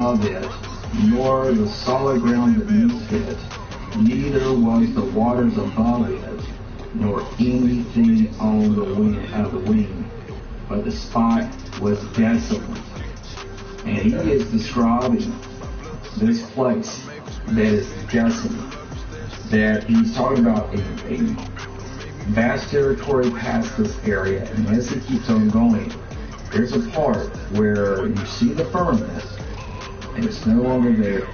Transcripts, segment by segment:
of it, nor the solid ground beneath it, neither was the waters above it, nor anything on the wing, but the spot was desolate. And he is describing this place that is desolate, that he's talking about a vast territory past this area, and as he keeps on going, there's a part where you see the firmament, and it's no longer there.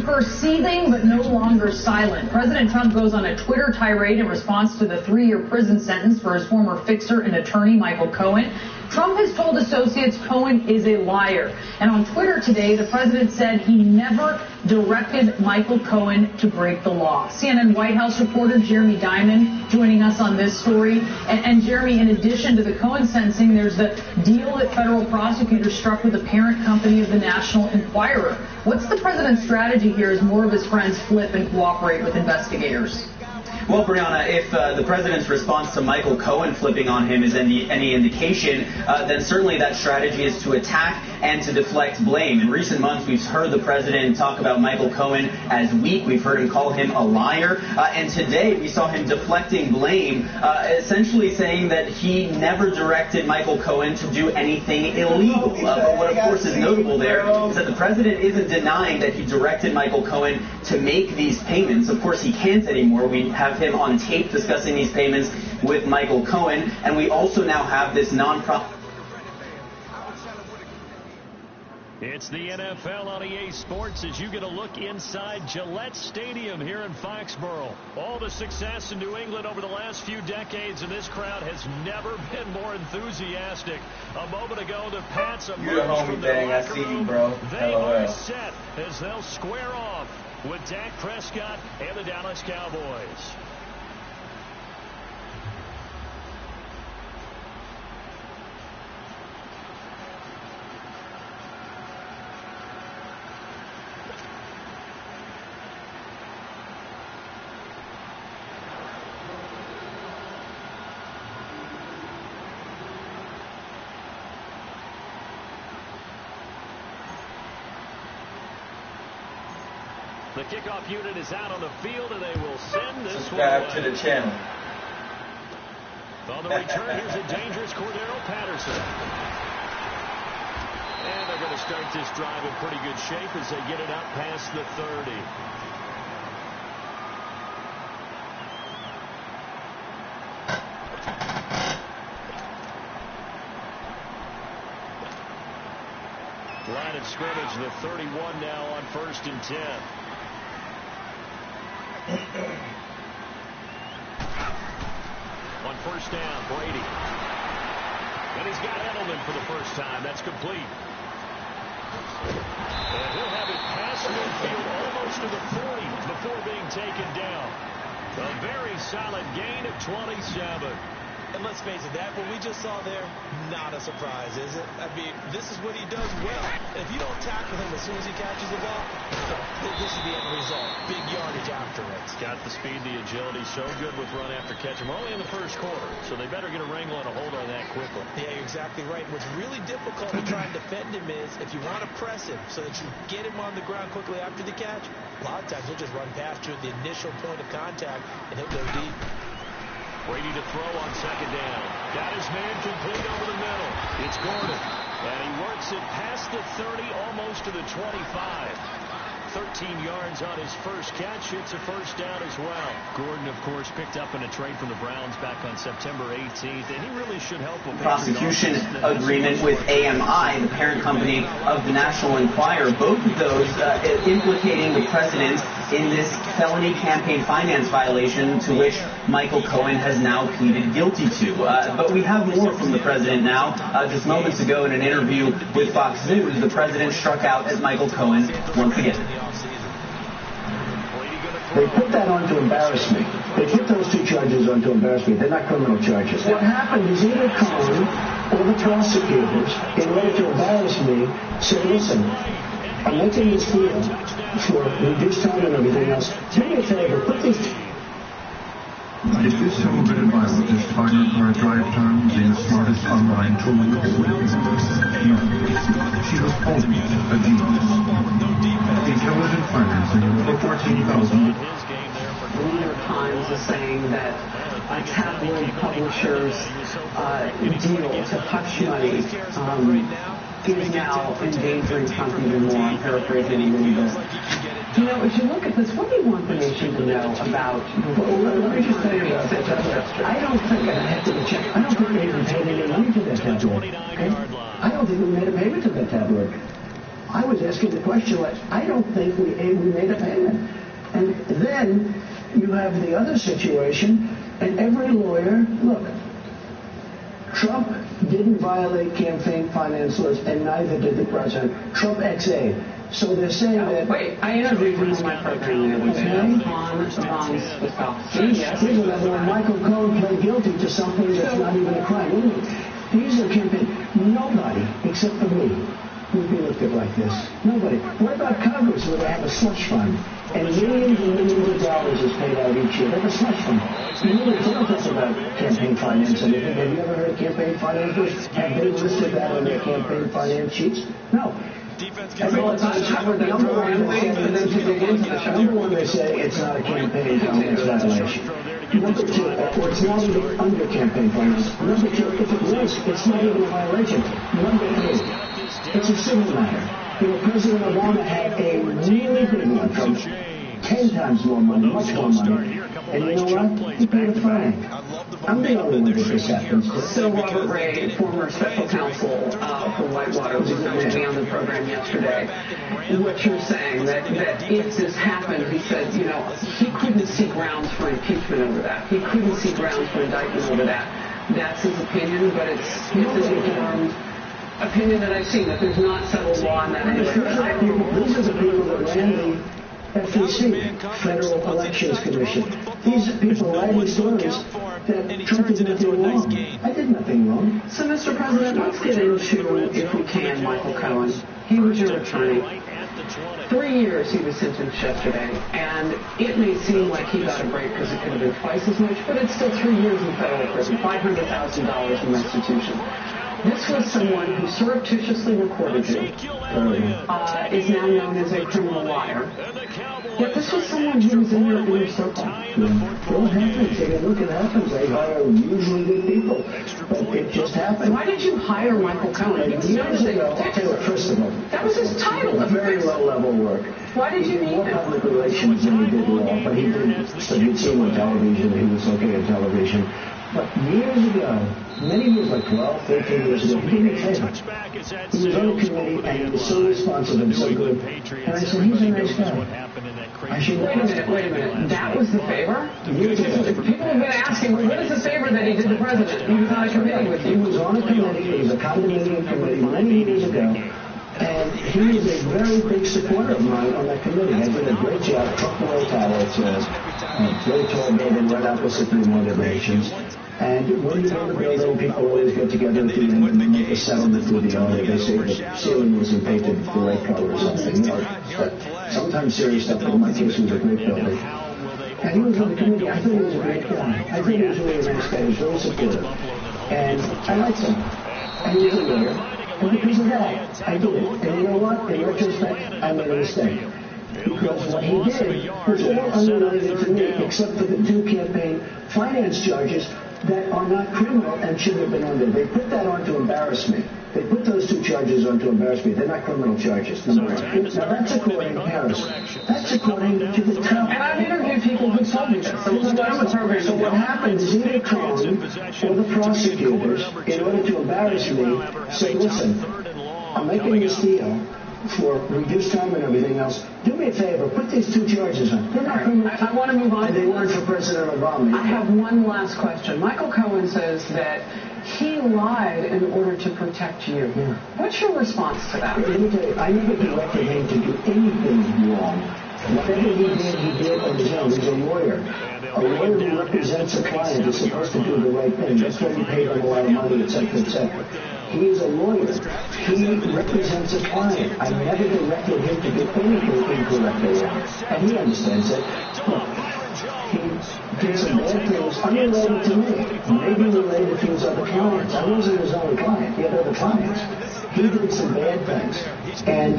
First seething but no longer silent. President Trump goes on a Twitter tirade in response to the 3-year prison sentence for his former fixer and attorney Michael Cohen. Trump has told associates Cohen is a liar. And on Twitter today, the president said he never directed Michael Cohen to break the law. CNN White House reporter Jeremy Diamond joining us on this story. And Jeremy, in addition to the Cohen sentencing, there's the deal that federal prosecutors struck with the parent company of the National Enquirer. What's the president's strategy here as more of his friends flip and cooperate with investigators? Well, Brianna, if the president's response to Michael Cohen flipping on him is any indication, then certainly that strategy is to attack and to deflect blame. In recent months, we've heard the president talk about Michael Cohen as weak. We've heard him call him a liar. And today we saw him deflecting blame, essentially saying that he never directed Michael Cohen to do anything illegal. But what, of course, is notable there is that the president isn't denying that he directed Michael Cohen to make these payments. Of course, he can't anymore. We have him on tape discussing these payments with Michael Cohen, and we also now have this nonprofit. It's the NFL on EA Sports as you get a look inside Gillette Stadium here in Foxborough. All the success in New England over the last few decades, and this crowd has never been more enthusiastic. A moment ago, the Pats emerged from their locker room. They are set as they'll square off with Dak Prescott and the Dallas Cowboys. The kickoff unit is out on the field, and they will send this Subscribe to the channel. On the return, here's a dangerous Cordero Patterson. And they're going to start this drive in pretty good shape as they get it out past the 30. Line of scrimmage, the 31 now on 1st and 10. On first down, Brady. And he's got Edelman for the first time. That's complete. And he'll have it past midfield almost to the 40 before being taken down. A very solid gain of 27. And let's face it, that what we just saw there, not a surprise, is it? I mean, this is what he does well. If you don't tackle him as soon as he catches the ball, this is the end result. Big yardage after it. He's got the speed, the agility, so good with run after catch. We're only in the first quarter, so they better get a wrangle and a hold on that quickly. Yeah, you're exactly right. What's really difficult to try and defend him is if you want to press him so that you get him on the ground quickly after the catch, a lot of times he'll just run past you at the initial point of contact, and he'll go deep. Brady to throw on second down. Got his man complete over the middle. It's Gordon. And he works it past the 30, almost to the 25. 13 yards on his first catch. It's a first down as well. Gordon, of course, picked up in a trade from the Browns back on September 18th, and he really should help with prosecution agreement with AMI, the parent company of the National Enquirer. Both of those implicating the president in this felony campaign finance violation to which Michael Cohen has now pleaded guilty to. But we have more from the president now. Just moments ago in an interview with Fox News, the president struck out at Michael Cohen once again. They put that on to embarrass me. They put those two charges on to embarrass me. They're not criminal charges. What happened is either Cohen or the prosecutors, in order to embarrass me, said, listen, I'm making this deal for reduced time and everything else. Do me a favor, put these... Is this celebrated by this Tiger or Drive term being the smartest online tool? No. She was only a genius. Intelligent financing of over 14,000. The New York Times is saying that a tabloid publisher's deal to hush money is now endangering Trump even more. I'm paraphrasing a little bit. You know, as you look at this, what do you want the nation to know about? Let me just tell you about that. I don't think, and I have to check, I don't think they even paid any money to that tabloid. Okay? I don't think we made a payment to that tabloid. I was asking the question, like, I don't think we made a payment. And then you have the other situation, and every lawyer, look, Trump didn't violate campaign finance laws, and neither did the president. Trump XA. So they're saying that... Wait, I interviewed him on my program the other day. Yes. Here's another one. Michael Cohen pled guilty to something that's not even a crime. These are campaign. Nobody, except for me, would be looked at like this. Nobody. What about Congress, where they have a slush fund? And millions and millions of dollars is paid out each year. They have a slush fund. You know, they don't talk about campaign finance. Have you ever heard of campaign financiers? Have they listed that on their campaign finance sheets? No. Number one, they say it's not a campaign finance violation. Number two, or it's not even under campaign finance. Number two, if it was, it's not even a violation. Number three, it's a civil matter. You know, President Obama had a really big one from 10 times more money, much more money. And you know what? He paid a fine. I'm the only one that this happens to. So Robert Ray, former special counsel for Whitewater, was going to be on the program yesterday. What you're saying, that if this happened, he said, you know, he couldn't see grounds for impeachment over that. He couldn't see grounds for indictment over that. That's his opinion, but it's his informed opinion that I've seen, that there's not settled law on that anyway. These are the people that ran the FEC, Federal Elections Commission. These are people writing stories that Trump did nothing wrong. I did nothing wrong. So, Mr. President, let's get into, if we can, Michael Cohen. He was your attorney. 3 years he was sentenced yesterday, and it may seem like he got a break because it could have been twice as much, but it's still 3 years in federal prison, $500,000 in restitution. This was someone who surreptitiously recorded you, is now known as a criminal liar. Yet this was someone who was in your inner circle. What happens? Look, it happens. They hire usually good people, but it just happened. Why did you hire Michael Cohen? Years ago, first of all, that was his title. Very low-level work. Why did you need more public relations than he did law, but he did. So you'd see him on television. He was okay on television. But years ago, many years, like 12, 13 years ago, he did me a favor. He was on a committee, and he was so responsive and so good. And I said, he's a nice guy. I should wait a minute. That was the favor? People have been asking, well, what is the favor that he did the president? He was on a committee with you. He was on a committee. It was a condominium committee many years ago. And he was a very big supporter of mine on that committee. I did a great job. Trump Royal Tower, it's a very tall building right opposite the United Nations. And when you go to the building, people always get together at the end and make a settlement with the owner. They say the ceiling wasn't painted the right color or something. You know, sometimes serious stuff, but in my case, it was a great building. And he was on the committee. I thought he was a great guy. I think he was really a nice guy. He was very supportive. And I liked him. And he was a lawyer. And because of that, I did it. And you know what? In retrospect, I made a mistake. Because what he did was all unrelated to me, except for the 2 campaign finance charges that are not criminal and shouldn't have been on there. They put that on to embarrass me. They put those 2 charges on to embarrass me. They're not criminal charges, number one. Now, that's according to Harris. That's according to the top. And I've interviewed people who told me that. So what happened is either Cohen or the prosecutors, in order to embarrass me, said, listen, I'm making this deal for reduced time and everything else. Do me a favor, put these 2 charges on. They're not criminal. I want to move on. They weren't for President Obama. I have one last question. Michael Cohen says that he lied in order to protect you. Yeah. What's your response to that? Let me tell you, I never directed him to do anything wrong. Whatever he did on his own. He's a lawyer. A lawyer who represents a client is supposed to do the right thing. That's why he paid him a lot of money, etc., etc. He is a lawyer. He represents a client. I never directed him to do anything incorrect or wrong. And he understands that. Look, he did some bad things unrelated to me, maybe related to his other clients. I wasn't his only client. He had other clients. He did some bad things. And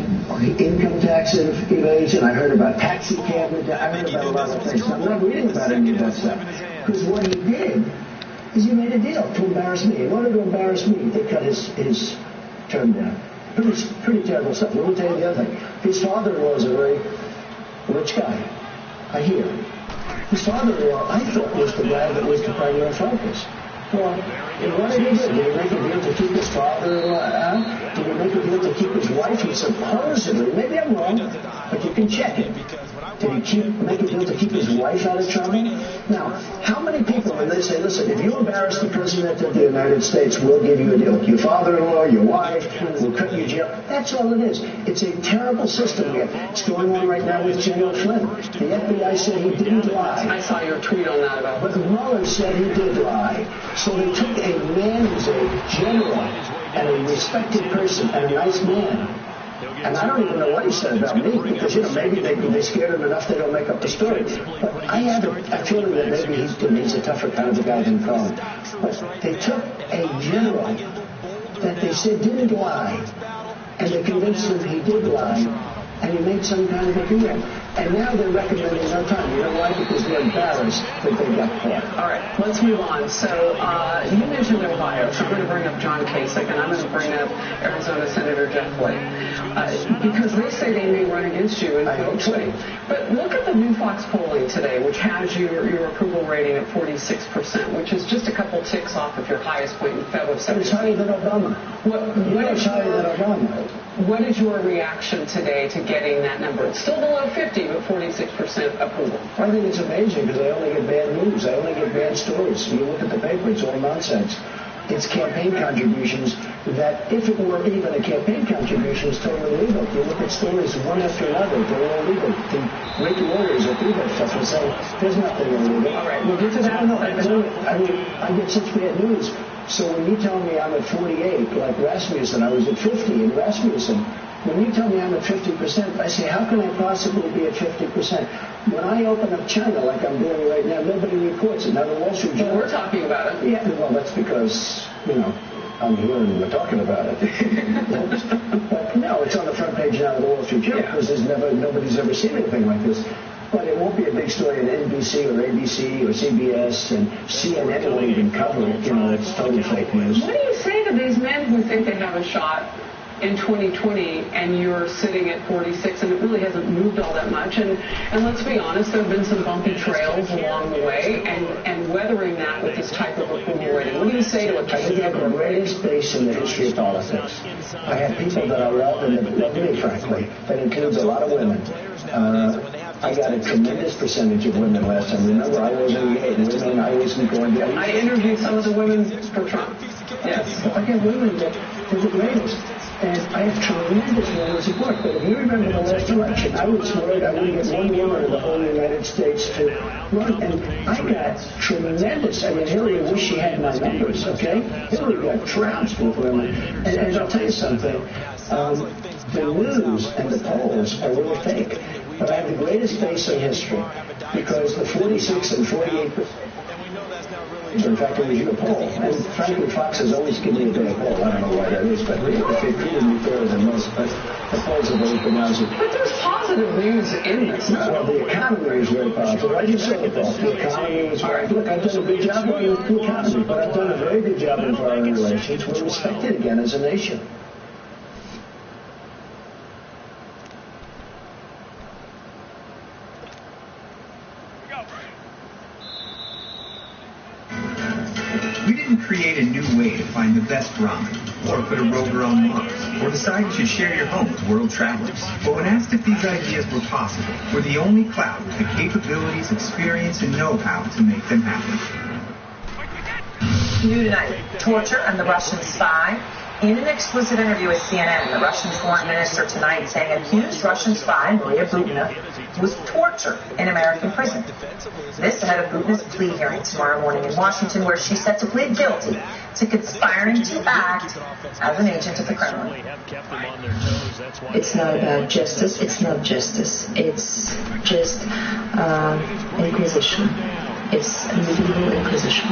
income tax evasion, I heard about taxi cab, I heard about a lot of things. I'm not reading about any of that stuff. Because what he did is he made a deal to embarrass me. He wanted to embarrass me. They cut his term down. Pretty terrible stuff. Let me tell you the other thing. His father-in-law is a very rich guy. I hear. His father-in-law, I thought, was the guy that was the primary focus. Well, what did he do? Did he make a deal to keep his father-in-law out? Did he make a deal to keep his wife? He supposedly, maybe I'm wrong, but you can check it. Did he make a deal to keep his wife out of trouble? Now, how many people, when they say, listen, if you embarrass the President of the United States, we'll give you a deal. Your father-in-law, your wife, we'll cut you jail. That's all it is. It's a terrible system here. It's going on right now with General Flynn. The FBI said he didn't lie. I saw your tweet on that about But Mueller said he did lie. So they took a man who's a general and a respected person and a nice man. And I don't even know what he said about me because, maybe they scared him enough they don't make up the story. But I have a feeling that maybe he's a tougher kind of a guy than Cohen. But they took a general that they said didn't lie, and they convinced him he did lie, and he made some kind of a deal. And now they're recommending no time. You know why? Because they're embarrassed that they got caught. All right, let's move on. So you mentioned Ohio, so I'm going to bring up John Kasich, and I'm going to bring up Arizona Senator Jeff Flake. Because they say they may run against you in 2020. But look at the new Fox polling today, which has your approval rating at 46%, which is just a couple ticks off of your highest point in February. It's higher than Obama. It's higher than Obama. What is your reaction today to getting that number? It's still below 50, but 46% approval. I think it's amazing because I only get bad news. I only get bad stories. You look at the paper, it's all nonsense. It's campaign contributions that, if it were even a campaign contribution, is totally legal. You look at stories one after another, they're all legal. The great lawyers that do that stuff will say, there's nothing illegal. All right, we'll get to that. I get such bad news. So when you tell me I'm at 48, like Rasmussen, I was at 50 in Rasmussen. When you tell me I'm at 50%, I say, how can I possibly be at 50%? When I open up China, like I'm doing right now, nobody reports it. Now, the Wall Street Journal... We're talking about it. Yeah, well, that's because, I'm here and we're talking about it. But no, it's on the front page now of the Wall Street Journal because nobody's ever seen anything like this. But it won't be a big story on NBC or ABC or CBS, and CNN won't even cover it. It's totally fake news. What do you say to these men who think they have a shot in 2020 and you're sitting at 46 and it really hasn't moved all that much? And let's be honest, there have been some bumpy trails along the way, and weathering that with this type of approval rating. What do you say to a case? I think I have the greatest base in the history of politics. I have people that I love and that love me, frankly. That includes a lot of women. I got a tremendous percentage of women last time. Remember, I wasn't women. I wasn't going to. I interviewed some of the women for Trump. Yes. I got women that are the greatest. And I have tremendous women support. But if you remember the last election, I was worried I wouldn't get one woman in the whole United States to run. And I got tremendous. I mean, Hillary wished she had my numbers, okay? Hillary got trounced with women. And I'll tell you something. The news and the polls are really fake. But I have the greatest base in history because the 46 and 48%. In fact, it was your poll. And frankly, Fox has always given me a bad poll. I don't know why that is, but they treated me fairer than most. But the polls have always been lousy. But there's positive news in this. Well, the economy is very positive. I just said it, Paul. The economy is very... Look, I've done a good job on the economy, but I've done a very good job in foreign relations. We're respected again as a nation. We didn't create a new way to find the best ramen, or put a rover on Mars, or decide you should share your home with world travelers. But when asked if these ideas were possible, we're the only cloud with the capabilities, experience, and know-how to make them happen. New tonight, torture and the Russian spy. In an exclusive interview with CNN, the Russian foreign minister tonight saying accused Russian spy Maria Butina was tortured in American prison. This ahead of Butina's plea hearing tomorrow morning in Washington, where she's set to plead guilty to conspiring to act as an agent of the Kremlin. It's not about justice. It's not justice. It's just inquisition. It's a medieval inquisition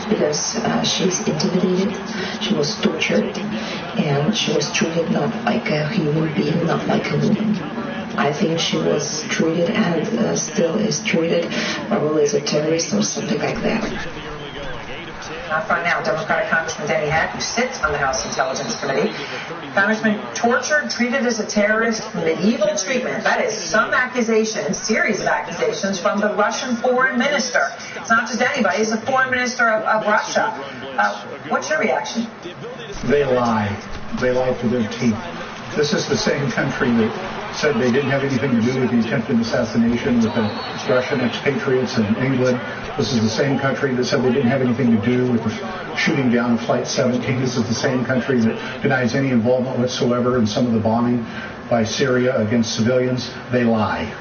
because she's intimidated, she was tortured, and she was treated not like a human being, not like a woman. I think she was treated and still is treated probably as a terrorist or something like that. Not right now, Democratic Congressman Denny Hack, who sits on the House Intelligence Committee. Congressman, tortured, treated as a terrorist, medieval treatment. That is some accusation, series of accusations from the Russian foreign minister. It's not just anybody, it's the foreign minister of Russia. What's your reaction? They lie. They lie to their teeth. This is the same country that said they didn't have anything to do with the attempted assassination with the Russian expatriates in England. This is the same country that said they didn't have anything to do with the shooting down of Flight 17. This is the same country that denies any involvement whatsoever in some of the bombing by Syria against civilians. They lie.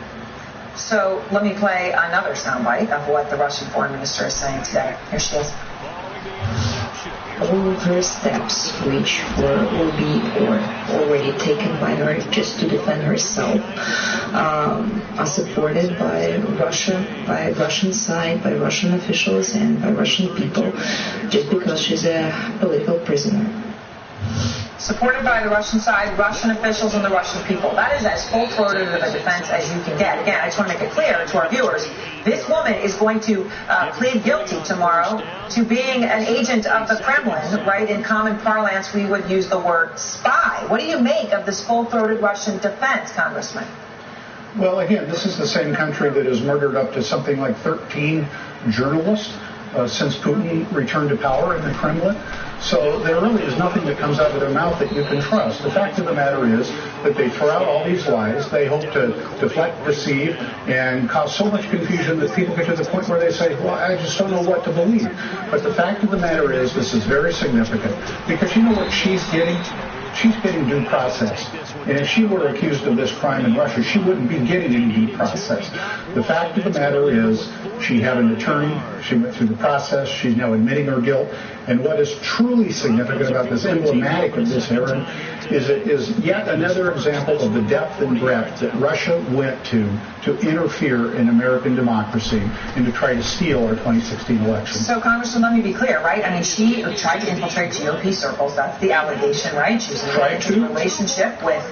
So let me play another soundbite of what the Russian foreign minister is saying today. Here she is. All her steps, which will be or already taken by her just to defend herself, are supported by Russia, by Russian side, by Russian officials, and by Russian people, just because she's a political prisoner. Supported by the Russian side, Russian officials, and the Russian people. That is as full-throated of a defense as you can get. Again, I just want to make it clear to our viewers, this woman is going to plead guilty tomorrow to being an agent of the Kremlin, right? In common parlance, we would use the word spy. What do you make of this full-throated Russian defense, Congressman? Well, again, this is the same country that has murdered up to something like 13 journalists since Putin returned to power in the Kremlin. So there really is nothing that comes out of their mouth that you can trust. The fact of the matter is that they throw out all these lies. They hope to deflect, deceive, and cause so much confusion that people get to the point where they say, well, I just don't know what to believe. But the fact of the matter is this is very significant because you know what she's getting? She's getting due process. And if she were accused of this crime in Russia, she wouldn't be getting any due process. The fact of the matter is she had an attorney. She went through the process. She's now admitting her guilt. And what is truly significant about this, emblematic of this, Aaron, is yet another example of the depth and breadth that Russia went to interfere in American democracy and to try to steal our 2016 election. So, Congressman, let me be clear, right? I mean, she tried to infiltrate GOP circles. That's the allegation, right? She's in a relationship with,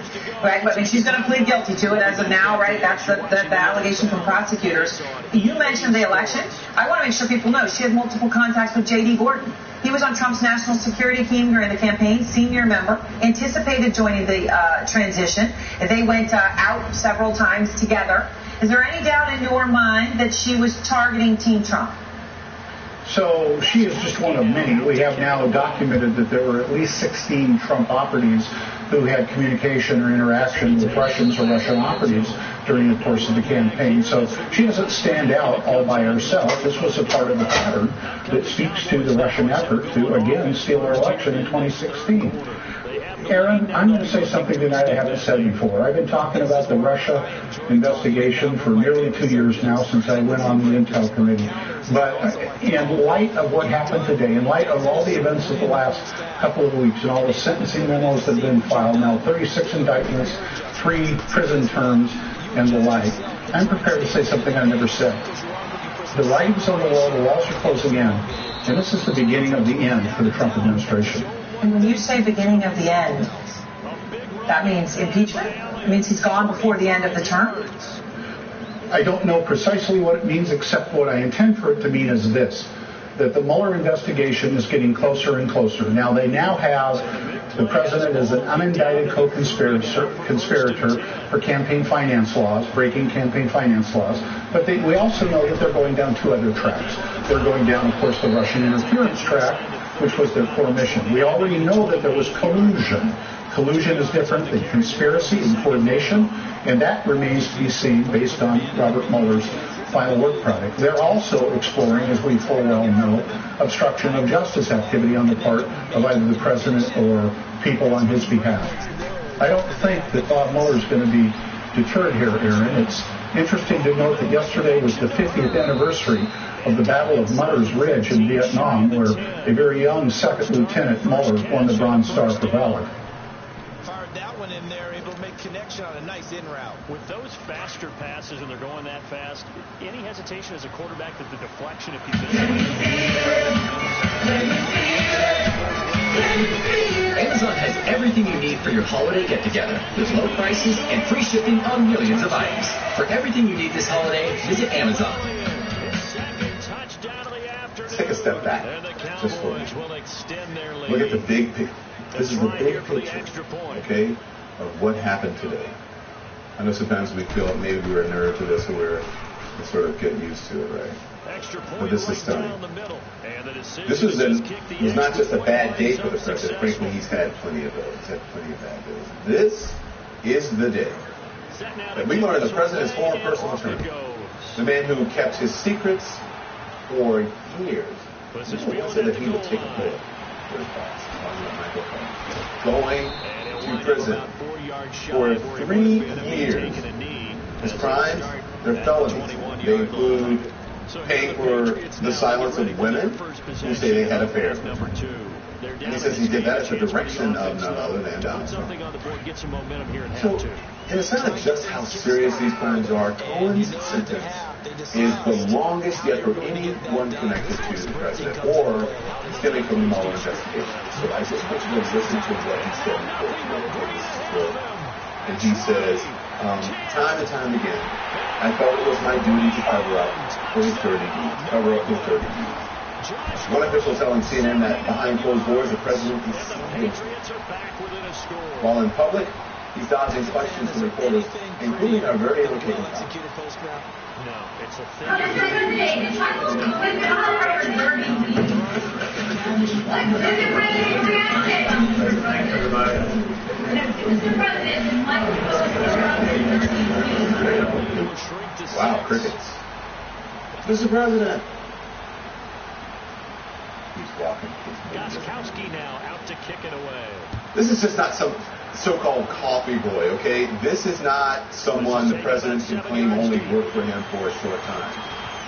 right? But I mean, she's going to plead guilty to it as of now, right? That's the allegation from prosecutors. You mentioned the election. I want to make sure people know she had multiple contacts with J.D. Gordon. He was on Trump's national security team during the campaign, senior member, anticipated joining the transition. They went out several times together. Is there any doubt in your mind that she was targeting Team Trump? So she is just one of many. We have now documented that there were at least 16 Trump operatives who had communication or interaction with Russians or Russian operatives during the course of the campaign. So she doesn't stand out all by herself. This was a part of the pattern that speaks to the Russian effort to, again, steal our election in 2016. Aaron, I'm going to say something tonight I haven't said before. I've been talking about the Russia investigation for nearly 2 years now since I went on the Intel Committee. But in light of what happened today, in light of all the events of the last couple of weeks and all the sentencing memos that have been filed, now 36 indictments, 3 prison terms, and the like, I'm prepared to say something I never said. The writing's on the wall, the walls are closing in, and this is the beginning of the end for the Trump administration. And when you say beginning of the end, that means impeachment? It means he's gone before the end of the term? I don't know precisely what it means, except what I intend for it to mean is this, that the Mueller investigation is getting closer and closer. Now, they now have the president as an unindicted co-conspirator for campaign finance laws, breaking campaign finance laws. But we also know that they're going down 2 other tracks. They're going down, of course, the Russian interference track, which was their core mission. We already know that there was collusion. Collusion is different than conspiracy and coordination, and that remains to be seen based on Robert Mueller's final work product. They're also exploring, as we full well know, obstruction of justice activity on the part of either the president or people on his behalf. I don't think that Bob Mueller is going to be deterred here, Aaron. It's interesting to note that yesterday was the 50th anniversary of the Battle of Mutter's Ridge in Vietnam, where a very young second lieutenant Mueller won the Bronze Star for valor. connection on a nice in route. With those faster passes and they're going that fast, any hesitation as a quarterback that the deflection, if he Amazon has everything you need for your holiday get-together. With low prices and free shipping on millions of items. For everything you need this holiday, visit Amazon. Let's take a step back, just for a minute. Look at the big picture. This is the big picture, okay, of what happened today. I know sometimes we feel like maybe we're inured to this, or we're sort of getting used to it, right? But this is stunning. This was not just a bad day for the president. Frankly, he's had plenty of those. He's had plenty of bad days. This is the day that we learned the president's former personal attorney, the man who kept his secrets for years, said that he would take a bullet for his boss, going to prison for 3 years. His crimes, they're felonies. They include paying for the silence of women who say they had affairs with him. And he says he did that at the direction of none other than Donald Trump. So, and it's not just how serious these crimes are. Cohen's sentence is the longest yet for anyone connected to the president or stemming from the Mueller investigation. So I just want you to listen to what he said in court. And he says, time and time again, I felt it was my duty to cover up his dirty deeds. One official telling CNN that behind closed doors, the president is silent. While in public, he's dodging questions from reporters, including our very own Caitlin Powell. Wow, crickets. Mr. President. He's walking. Gostkowski now out to kick it away. This is just not some so-called coffee boy, okay? This is not someone the president can claim only worked for him for a short time.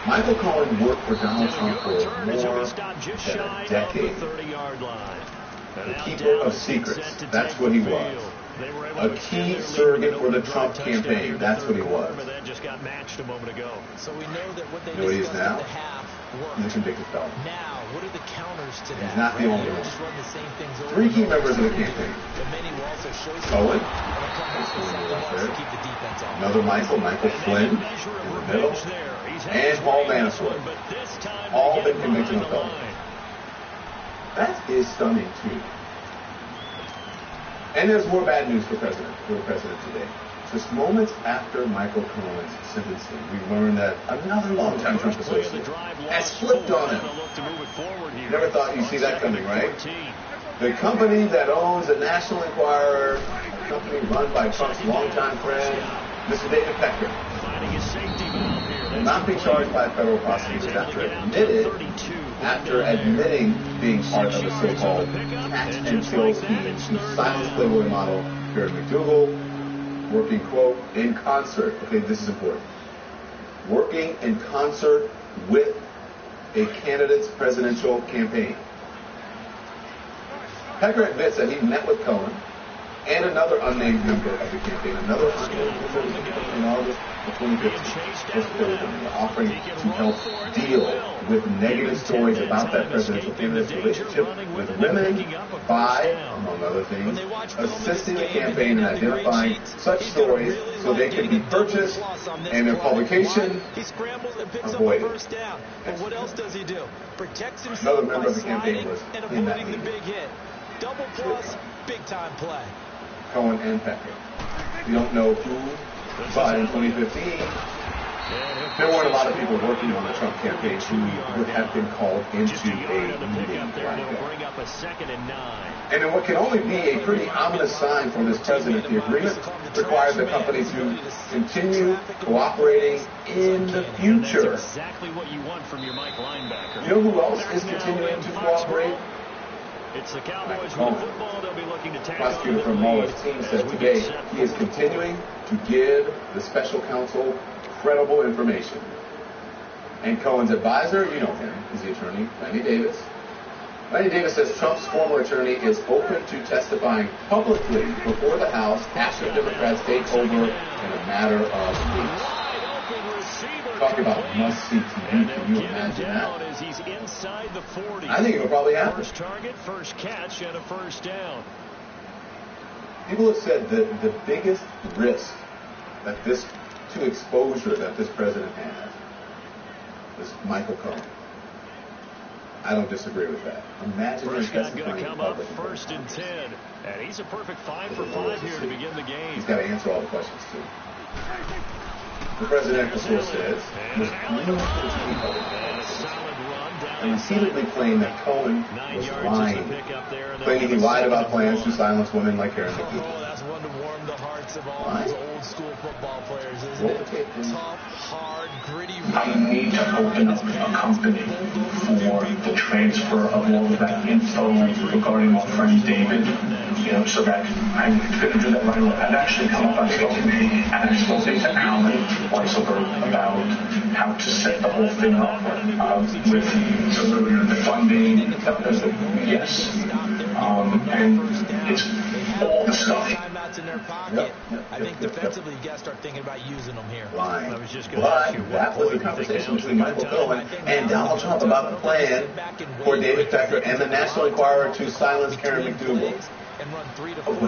Michael Cohen worked for Donald Trump for more than a decade. The keeper of secrets, that's what he was. A key surrogate for the Trump campaign, that's what he was. So we know that what they You know what he is now? He's a convicted felon. Now, what are the counters to that? He's not the only one. Just run the same things over. 3 key members of the campaign. Cohen, another Michael Flynn in the middle, and Paul Manafort. All been convicted of felony. That is stunning too. And there's more bad news for the president today. Just moments after Michael Cohen's sentencing, we learned that another longtime Trump associate has flipped on him. Never thought you'd see that coming, right? The company that owns the National Enquirer, a company run by Trump's longtime friend, Mr. David Pecker, will not be charged by federal prosecutors after admitting being part of the so-called catch and kill scheme to silence Playboy model Karen McDougal, working, quote, in concert. Okay, this is important. Working in concert with a candidate's presidential campaign. Pecker admits that he met with Cohen and another unnamed member of the campaign, another unnamed member in August of 2015, offering to help deal with negative stories about that presidential candidate's relationship with women by, among other things, assisting the campaign in identifying such stories so they can be purchased and their publication avoided. What else does he do? Protects himself. Another member of the campaign was in that meeting. Double plus, big time play. Cohen and Pecker. We don't know who, but in 2015, there weren't a lot of people working on the Trump campaign who would have been called into a meeting like that. And in what can only be a pretty ominous sign from this president, the agreement requires the company to continue cooperating in the future. You know who else is continuing to cooperate? It's the Cowboys with the football. They'll be looking to tackle. Prosecutor from Mueller's team said today he is continuing to give the special counsel credible information. And Cohen's advisor, you know him, is the attorney, Lanny Davis, Lanny Davis says Trump's former attorney is open to testifying publicly before the House after Democrats take over in a matter of weeks. Talk about must-see TV. Can you imagine that? I think it'll probably happen. First target, first catch, and a first down. People have said that the biggest risk to exposure that this president has is Michael Cohen. I don't disagree with that. Imagine first guy's going to come up first and 10. And he's a perfect 5 for 5 here to begin the game. He's got to answer all the questions, too. The presidential source says, and repeatedly claimed that Cohen was lying, claiming he lied about plans to silence women like Karen McDougal. That's one to warm the hearts of all those old school football players, isn't it? Tough, hard, gritty. I need to open up a company for the transfer of all of that info regarding our friend David, so that I'm going to do that right away. I've actually come up, I spoke to Alan Weisselberg about how to set the whole thing up with the funding. Yes. And it's all the stuff. In their pocket. I think defensively, you got to start thinking about using them here. Lying. But that was a conversation between Michael Cohen and Donald Trump about the plan for David Pecker and the National Enquirer to silence Karen McDougal. And run 3 to 4 and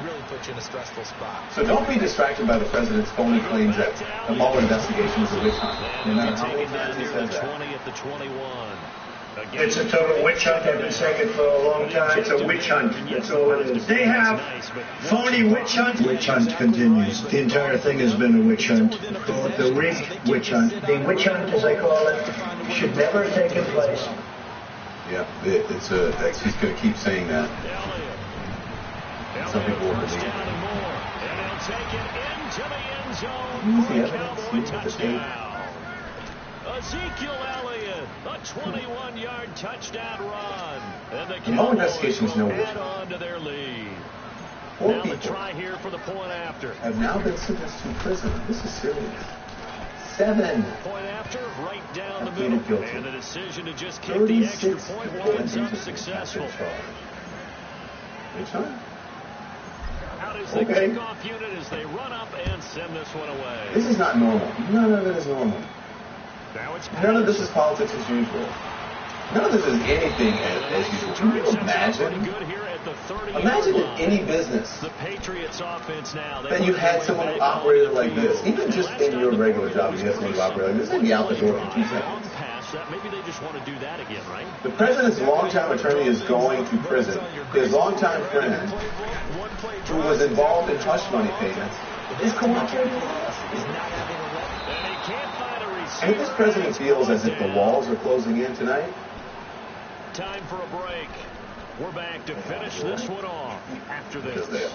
really put you in a stressful spot. So don't be distracted by the president's phony claims that the Mueller investigation is a witch hunt. No matter how many times he says that. At the 21. It's a total witch hunt. I've been saying it for a long time. It's a witch hunt. That's all it is. They have phony witch hunt. Witch hunt continues. The entire thing has been a witch hunt. Call it the rigged witch hunt. The witch hunt, as I call it, should never have taken place. Yeah, he's going to keep saying that. Some people will believe. Easy evidence. The tape. Ezekiel Elliott, a 21-yard touchdown run. And the Mueller investigation is no witch on to their lead. 4 now people the try here for the point after. Have now been sentenced to prison. This is serious. 7. Point after, right down the middle. Guilty. And the decision to just kick the extra point winds up successful. Witch hunt? Out is the kickoff unit as they run up and send this one away. This is not normal. None of it is normal. None of this is politics as usual. None of this is anything as usual. Can you imagine? Imagine in any business that you had someone who operated like this. Even just in your regular job, you had someone who operated like this. They'd be out the door in 2 seconds. Maybe they just want to do that again, right? The president's longtime attorney is going to prison. His longtime friend, who was involved in hush money payments, is cooperating with us. And if this president feels as if the walls are closing in tonight, time for a break. We're back to finish this one off after this.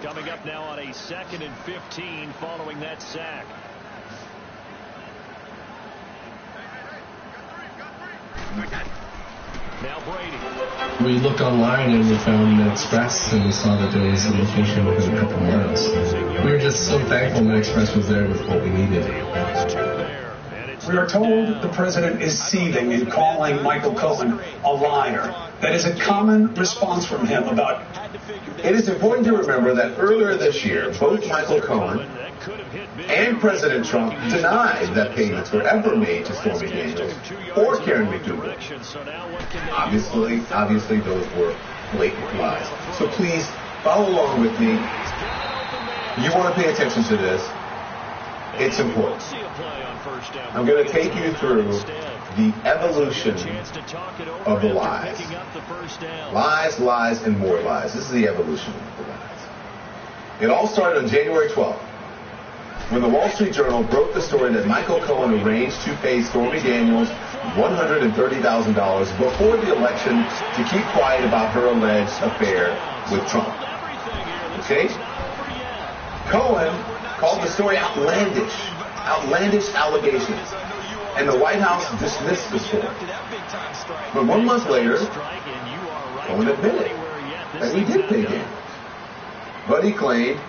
Coming up now on a 2nd and 15 following that sack. Now Brady. We looked online and we found Med Express and we saw that there was a location within a couple miles. We were just so thankful Med Express was there with what we needed. We are told the president is seething in calling Michael Cohen a liar. That is a common response from him about. It is important to remember that earlier this year, both Michael Cohen and President Trump denied that payments were ever made to Stormy Daniels or Karen McDougal. Obviously, those were blatant lies. So please follow along with me. You want to pay attention to this. It's important. I'm going to take you through the evolution of the lies. Lies, lies, and more lies. This is the evolution of the lies. It all started on January 12th, when the Wall Street Journal broke the story that Michael Cohen arranged to pay Stormy Daniels $130,000 before the election to keep quiet about her alleged affair with Trump. Okay? Cohen called the story outlandish allegations, and the White House dismissed the story. But 1 month later, Cohen admitted that he did pay Daniels. But he claimed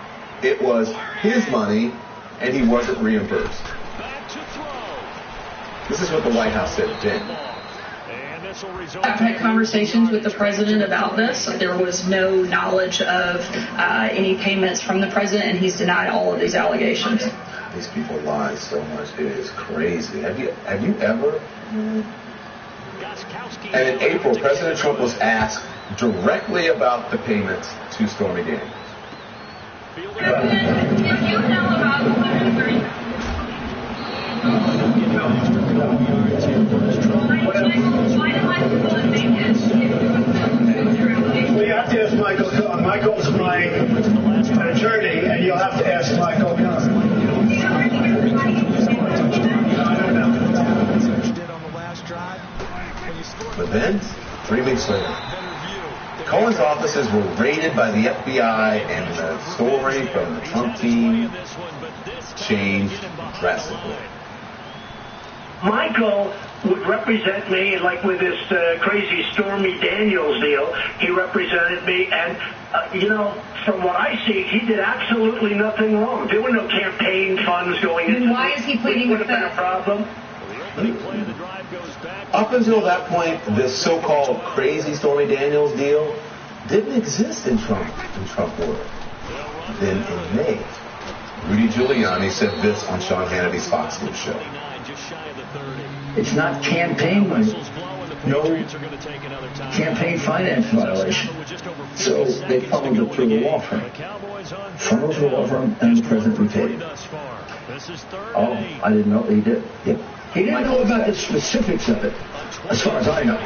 it was his money and he wasn't reimbursed. This is what the White House said then. I've had conversations with the president about this. There was no knowledge of any payments from the president, and he's denied all of these allegations. These people lie so much. It is crazy. Have you ever? And in April, President Trump was asked directly about the payments to Stormy Daniels. Did you know about the 130? Why did Michael Cohen make it? Well, you have to ask Michael Cohen. Michael's my attorney, and you'll have to ask Michael Cohen. But then, 3 weeks later, Cohen's offices were raided by the FBI, and the story from the Trump team changed drastically. Michael would represent me, like with this crazy Stormy Daniels deal. He represented me, and, from what I see, he did absolutely nothing wrong. There were no campaign funds going into it. Then why is he pleading with that? Would have been a problem. Up until that point, this so-called crazy Stormy Daniels deal didn't exist in Trump world. Then in May, Rudy Giuliani said this on Sean Hannity's Fox News show. It's not campaign money. No campaign finance violation. So they funneled it through the law firm. Funneled through the law firm, and the president repaid. Oh, I didn't know he did. Yep. He didn't know about the specifics of it, as far as I know.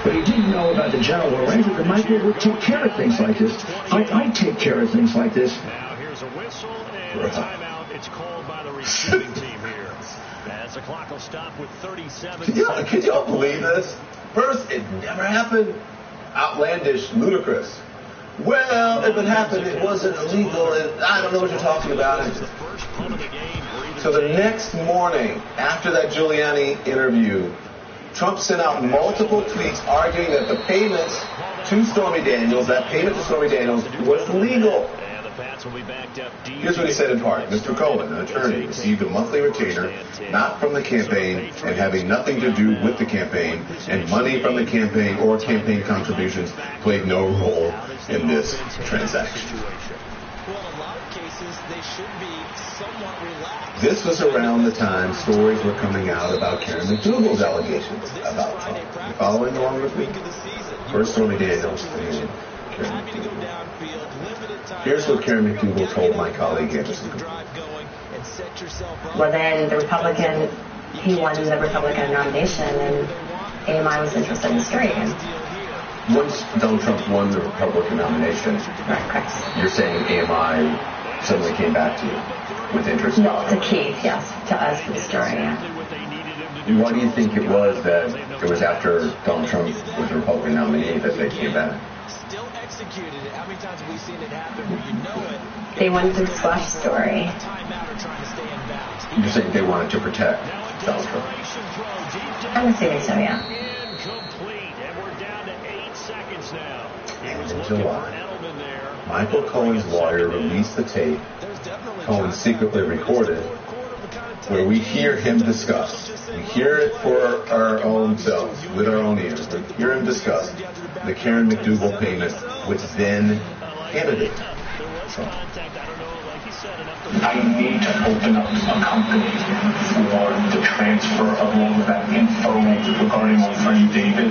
But he did know about the general arrangement that Michael would take care of things like this. I take care of things like this. Now here's a whistle and a timeout. It's called by the receiving team here. As the clock will stop with 37 seconds. Can y'all believe this? First, it never happened. Outlandish, ludicrous. Well, if it happened, it wasn't illegal, and I don't know what you're talking about. So the next morning, after that Giuliani interview, Trump sent out multiple tweets arguing that the payments to Stormy Daniels, was legal. Here's what he said in part. Mr. Cohen, an attorney, received a monthly retainer, not from the campaign and having nothing to do with the campaign, and money from the campaign or campaign contributions played no role in this transaction. This was around the time stories were coming out about Karen McDougal's allegations about Trump. You following along with me? First Stormy Daniels, and then Karen McDougal. Here's what Karen McDougal told my colleague Anderson. Well, then he won the Republican nomination, and AMI was interested in story again. Once Donald Trump won the Republican nomination, correct. You're saying AMI suddenly came back to you with interest? No, to Keith, yes, to us for the story, yeah. Why do you think it was that it was after Donald Trump was the Republican nominee that they came back? They wanted to squash the story. You're saying they wanted to protect Donald Trump? I'm assuming so, yeah. And in July, Michael Cohen's lawyer released the tape Cohen secretly recorded, where we hear him discuss. We hear it for our own selves, with our own ears. We hear him discuss the Karen McDougal payment, which then candidate Trump. I need to open up a company for the transfer of all of that info regarding my friend David,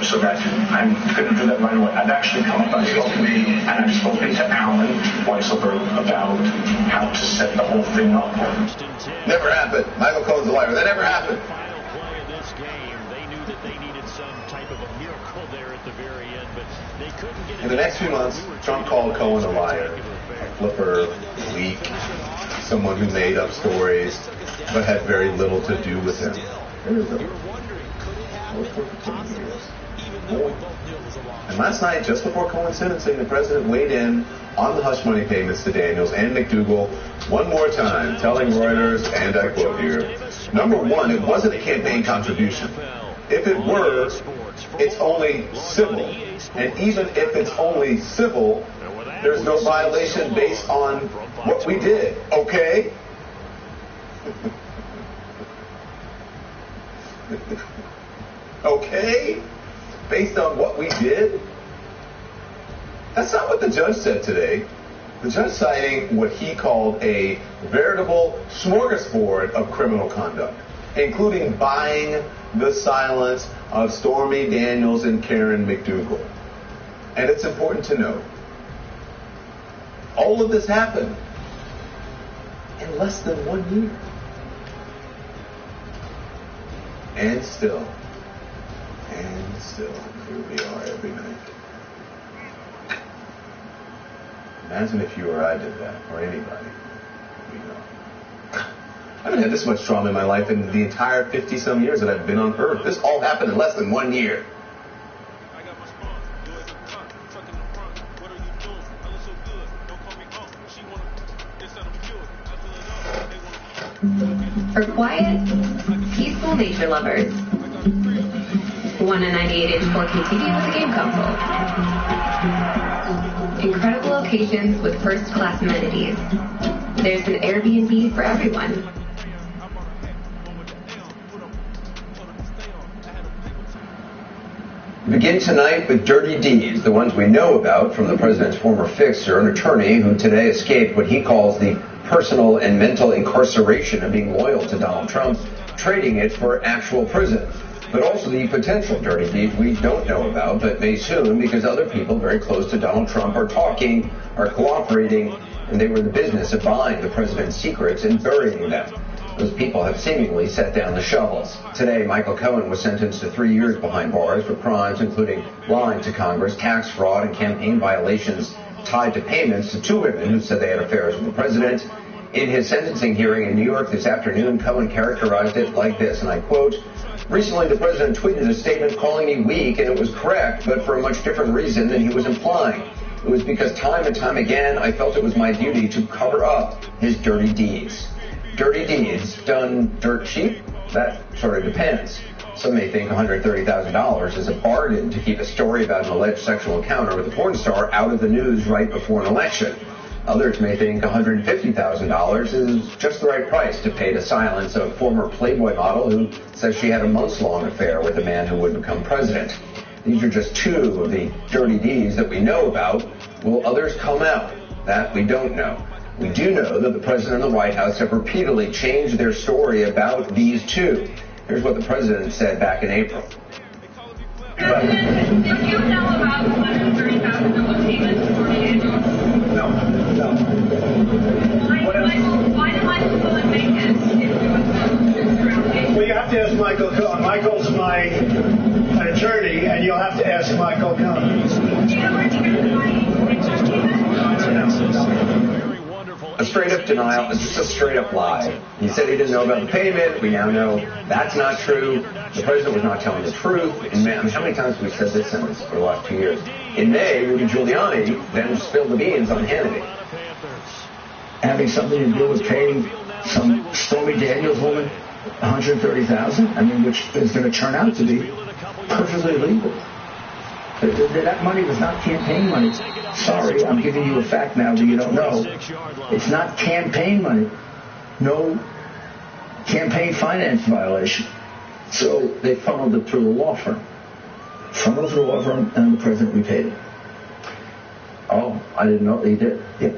so that I'm going to do that right away. I've actually come up, and I've spoken to Alan Weisselberg about how to set the whole thing up. Never happened. Michael Cohen's a liar. That never happened. In the next few months, Trump called Cohen a liar, a flipper, weak, someone who made up stories, but had very little to do with him. And last night, just before Cohen's sentencing, the president weighed in on the hush money payments to Daniels and McDougal one more time, telling Reuters, and I quote here, number one, it wasn't a campaign contribution. If it were, it's only civil. And even if it's only civil, there's no violation based on what we did, okay? Okay? Based on what we did? That's not what the judge said today. The judge citing what he called a veritable smorgasbord of criminal conduct, including buying the silence of Stormy Daniels and Karen McDougal. And it's important to note, all of this happened in less than 1 year. And still, here we are every night. Imagine if you or I did that, or anybody. We know. I haven't had this much trauma in my life in the entire 50-some years that I've been on Earth. This all happened in less than 1 year. For quiet, peaceful nature lovers, one a 98-inch 4K TV with a game console. Incredible locations with first-class amenities. There's an Airbnb for everyone. Begin tonight with dirty deeds, the ones we know about from the president's former fixer, an attorney who today escaped what he calls the personal and mental incarceration of being loyal to Donald Trump, trading it for actual prison. But also the potential dirty deeds we don't know about, but may soon, because other people very close to Donald Trump are talking, are cooperating, and they were in the business of buying the president's secrets and burying them. Those people have seemingly set down the shovels. Today, Michael Cohen was sentenced to 3 years behind bars for crimes including lying to Congress, tax fraud, and campaign violations tied to payments to 2 women who said they had affairs with the president. In his sentencing hearing in New York this afternoon, Cohen characterized it like this, and I quote, "Recently, the president tweeted a statement calling me weak, and it was correct, but for a much different reason than he was implying. It was because time and time again, I felt it was my duty to cover up his dirty deeds." Dirty deeds done dirt cheap? That sort of depends. Some may think $130,000 is a bargain to keep a story about an alleged sexual encounter with a porn star out of the news right before an election. Others may think $150,000 is just the right price to pay to silence a former Playboy model who says she had a months-long affair with a man who would become president. These are just 2 of the dirty deeds that we know about. Will others come out? That we don't know. We do know that the president and the White House have repeatedly changed their story about these 2. Here's what the president said back in April. Did you know about the $130,000 payment to Stormy Daniels? No. Why did Michael Cohen make it if it was no? Well, you have to ask Michael Cohen. Michael's my attorney, and you'll have to ask Michael Cohen. Do you know where he got the money? A straight-up denial is just a straight-up lie. He said he didn't know about the payment. We now know that's not true. The president was not telling the truth. In May, how many times have we said this sentence for the last 2 years? In May, Rudy Giuliani then spilled the beans on Hannity. Having something to do with paying some Stormy Daniels woman $130,000, I mean, which is going to turn out to be perfectly legal. That money was not campaign money. Sorry, I'm giving you a fact now that you don't know. It's not campaign money. No campaign finance violation. So they funneled it through the law firm. Funneled through the law firm, and the president repaid it. Oh, I didn't know they did. Yeah.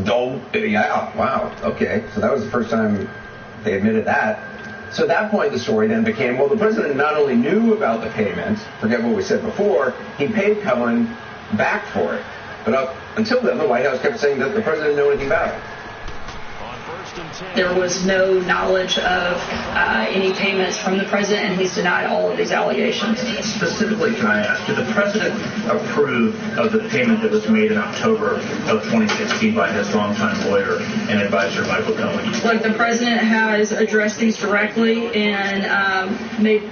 Oh, yeah, wow, okay. So that was the first time they admitted that. So at that point, the story then became, well, the president not only knew about the payment, forget what we said before, he paid Cohen back for it. But until then, the White House kept saying that the president didn't know anything about it. There was no knowledge of any payments from the president, and he's denied all of these allegations. Specifically, can I ask, did the president approve of the payment that was made in October of 2016 by his longtime lawyer and advisor, Michael Cohen? Look, the president has addressed these directly and made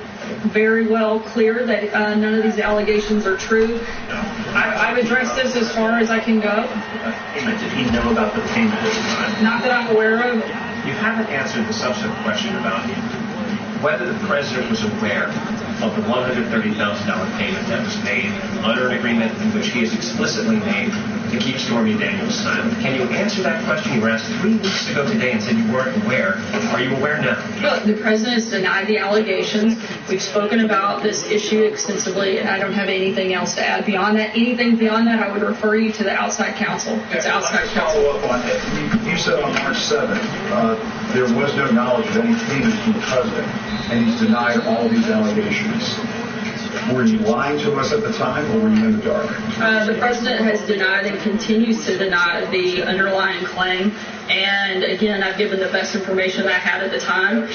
very well clear that none of these allegations are true. I've addressed this as far as I can go. Did he know about the payment at the time? Not that I'm aware of. You haven't answered the subsequent question about whether the president was aware of the $130,000 payment that was made under an agreement in which he has explicitly made to keep Stormy Daniels silent. Can you answer that question? You were asked 3 weeks ago today and said you weren't aware. Are you aware now? Look, the president has denied the allegations. We've spoken about this issue extensively, and I don't have anything else to add beyond that. Anything beyond that, I would refer you to the outside counsel. It's outside counsel. Follow up on it. You said on March 7th there was no knowledge of any payments from the president, and he's denied all these allegations. Were you lying to us at the time, or were you in the dark? The president has denied and continues to deny the underlying claim. And again, I've given the best information I had at the time.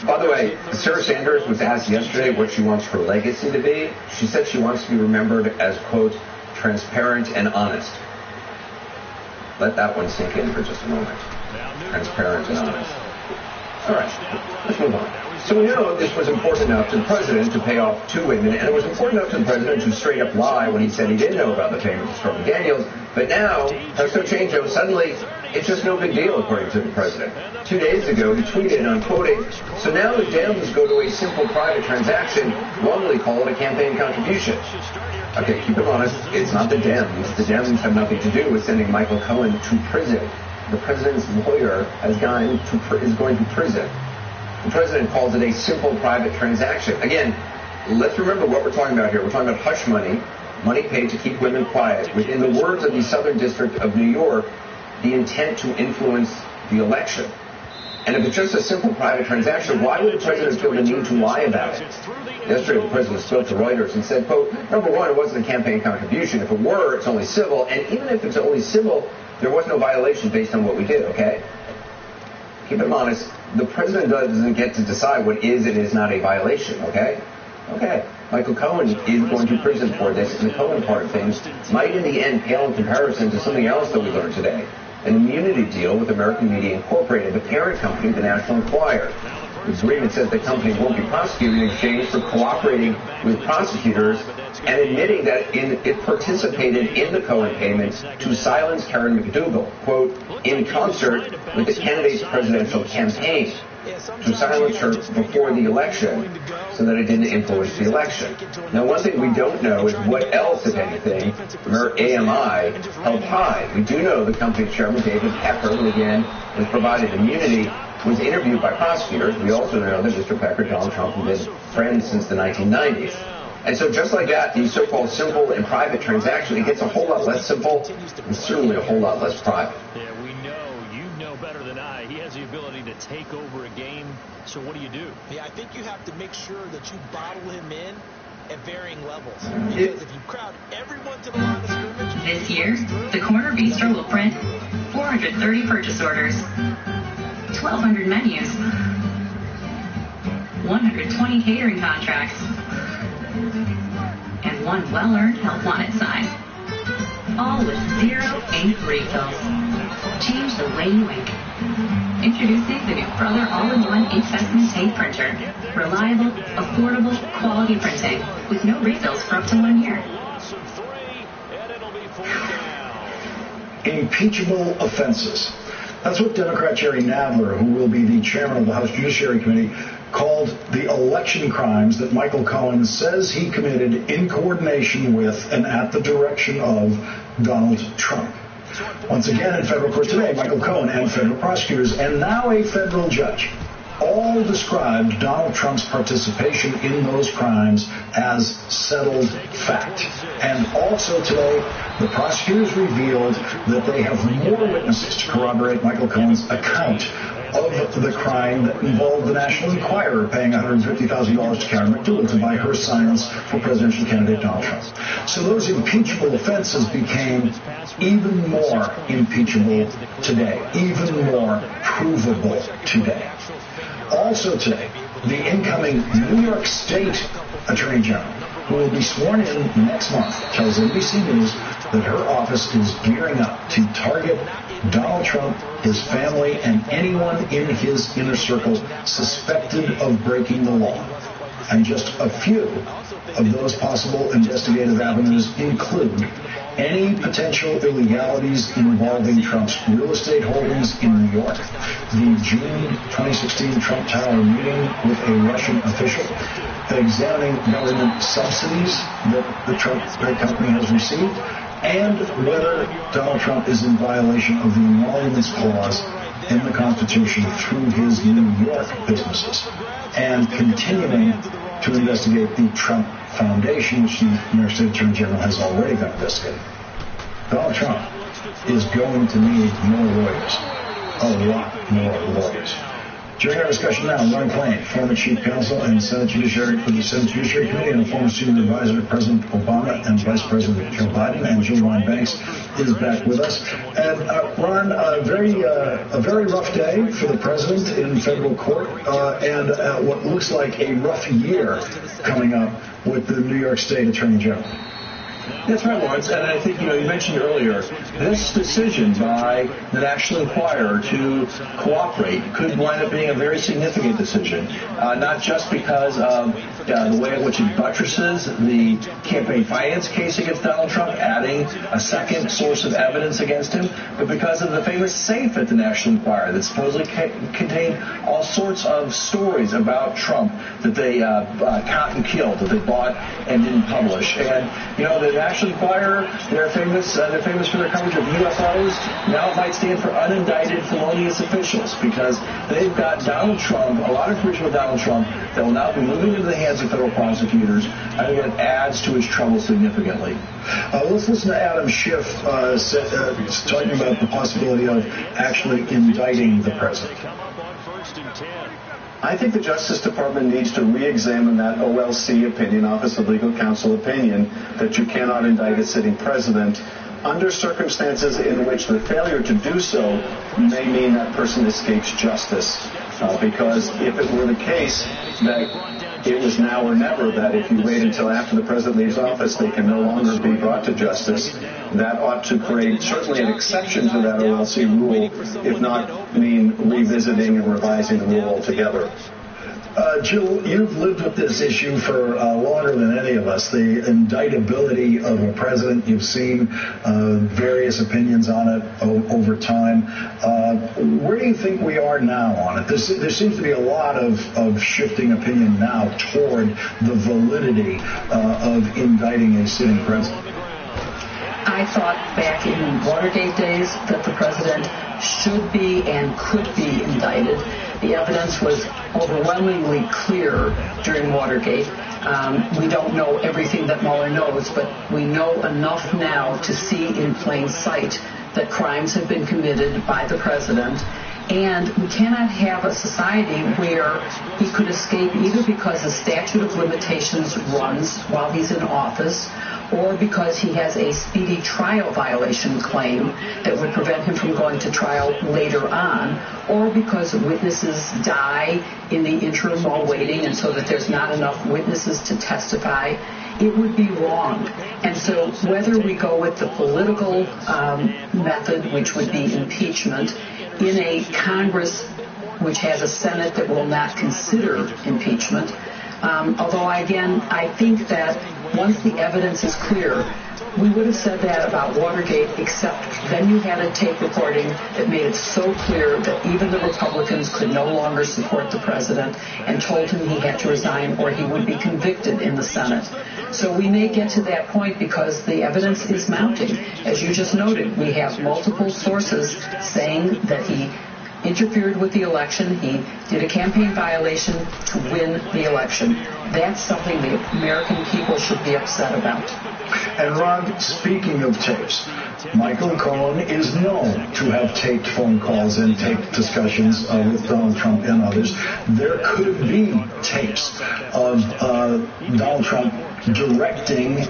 By the way, Sarah Sanders was asked yesterday what she wants her legacy to be. She said she wants to be remembered as, quote, transparent and honest. Let that one sink in for just a moment. Transparent and honest. All right, let's move on. So we know this was important enough to the president to pay off 2 women, and it was important enough to the president to straight up lie when he said he didn't know about the payment to Stormy Daniels. But now, presto changeo, suddenly it's just no big deal, according to the president. 2 days ago, he tweeted, and I'm quoting, "So now the Dems go to a simple private transaction, wrongly call it a campaign contribution." Okay, keep it honest, it's not the Dems. The Dems have nothing to do with sending Michael Cohen to prison. The president's lawyer is going to prison. The president calls it a simple private transaction. Again, let's remember what we're talking about here. We're talking about hush money, money paid to keep women quiet. Within the words of the Southern District of New York, the intent to influence the election. And if it's just a simple private transaction, why would the president feel the need to lie about it? Yesterday, the president spoke to Reuters and said, quote, "Number one, it wasn't a campaign contribution. If it were, it's only civil. And even if it's only civil, there was no violation based on what we did, okay?" Keep it honest, the president doesn't get to decide what is and is not a violation, okay? Okay. Michael Cohen is going to prison for this, and the Cohen part of things might in the end pale in comparison to something else that we learned today. An immunity deal with American Media Incorporated, the parent company of the National Enquirer. The agreement says the company won't be prosecuted in exchange for cooperating with prosecutors and admitting that it participated in the Cohen payments to silence Karen McDougal, quote, in concert with the candidate's presidential campaign, to silence her before the election so that it didn't influence the election. Now, one thing we don't know is what else, if anything, AMI held high. We do know the company's chairman, David Pecker, who again was provided immunity, was interviewed by prosecutors. We also know that Mr. Pecker, Donald Trump, have been friends since the 1990s. And so just like that, the so-called simple and private transaction, it gets a whole lot less simple and certainly a whole lot less private. Yeah, we know, you know better than I, he has the ability to take over a game. So what do you do? Yeah, I think you have to make sure that you bottle him in at varying levels. Because if you crowd everyone to the line of scrimmage... This year, the Corner Bistro will print 430 purchase orders, 1,200 menus, 120 catering contracts, and 1 well-earned help wanted sign. All with 0 ink refills. Change the way you ink. Introducing the new Brother All-in-One Inkvestment Tape Printer. Reliable, affordable, quality printing with no refills for up to 1 year. Impeachable offenses. That's what Democrat Jerry Nadler, who will be the chairman of the House Judiciary Committee, called the election crimes that Michael Cohen says he committed in coordination with and at the direction of Donald Trump. Once again in federal court today, Michael Cohen and federal prosecutors, and now a federal judge, all described Donald Trump's participation in those crimes as settled fact. And also today, the prosecutors revealed that they have more witnesses to corroborate Michael Cohen's account of the crime that involved the National Enquirer paying $150,000 to Karen McDougal to buy her silence for presidential candidate Donald Trump. So those impeachable offenses became even more impeachable today, even more provable today. Also today, the incoming New York State Attorney General, who will be sworn in next month, tells NBC News that her office is gearing up to target Donald Trump, his family, and anyone in his inner circle suspected of breaking the law. And just a few of those possible investigative avenues include any potential illegalities involving Trump's real estate holdings in New York, the June 2016 Trump Tower meeting with a Russian official, examining government subsidies that the Trump company has received, and whether Donald Trump is in violation of the Emoluments Clause in the Constitution through his New York businesses, and continuing to investigate the Trump Foundation, which the New York State Attorney General has already been investigating. Donald Trump is going to need more lawyers, a lot more lawyers. During our discussion now, Ron Klain, former chief counsel and Senate Judiciary for the Senate Judiciary Committee and a former senior advisor to President Obama and Vice President Joe Biden, and Jill Wine Banks is back with us. And Ron, a very rough day for the president in federal court, and what looks like a rough year coming up with the New York State Attorney General. That's right, Lawrence, and I think, you mentioned earlier, this decision by the National Enquirer to cooperate could wind up being a very significant decision, not just because of the way in which it buttresses the campaign finance case against Donald Trump, adding a second source of evidence against him, but because of the famous safe at the National Enquirer that supposedly contained all sorts of stories about Trump that they caught and killed, that they bought and didn't publish. And, the National Enquirer, they're famous for their coverage of UFOs. Now it might stand for unindicted felonious officials, because they've got Donald Trump, a lot of information with Donald Trump that will now be moving into the hands of federal prosecutors. I think that adds to his trouble significantly. Let's listen to Adam Schiff talking about the possibility of actually indicting the president. I think the Justice Department needs to re-examine that OLC opinion, Office of Legal Counsel opinion, that you cannot indict a sitting president under circumstances in which the failure to do so may mean that person escapes justice. Because if it were the case that it was now or never, that if you wait until after the president leaves office, they can no longer be brought to justice, that ought to create certainly an exception to that OLC rule, if not mean revisiting and revising the rule altogether. Jill, you've lived with this issue for longer than any of us, the indictability of a president. You've seen various opinions on it over time. Where do you think we are now on it? There seems to be a lot of shifting opinion now toward the validity of indicting a sitting president. I thought back in Watergate days that the president should be and could be indicted. The evidence was overwhelmingly clear during Watergate. We don't know everything that Mueller knows, but we know enough now to see in plain sight that crimes have been committed by the president. And we cannot have a society where he could escape either because the statute of limitations runs while he's in office, or because he has a speedy trial violation claim that would prevent him from going to trial later on, or because witnesses die in the interim while waiting, and so that there's not enough witnesses to testify. It would be wrong. And so whether we go with the political method, which would be impeachment, in a Congress which has a Senate that will not consider impeachment, although, again, I think that once the evidence is clear, we would have said that about Watergate, except then you had a tape recording that made it so clear that even the Republicans could no longer support the president and told him he had to resign or he would be convicted in the Senate. So we may get to that point because the evidence is mounting. As you just noted, we have multiple sources saying that he interfered with the election. He did a campaign violation to win the election. That's something the American people should be upset about. And Ron, speaking of tapes, Michael Cohen is known to have taped phone calls and taped discussions with Donald Trump and others. There could be tapes of Donald Trump directing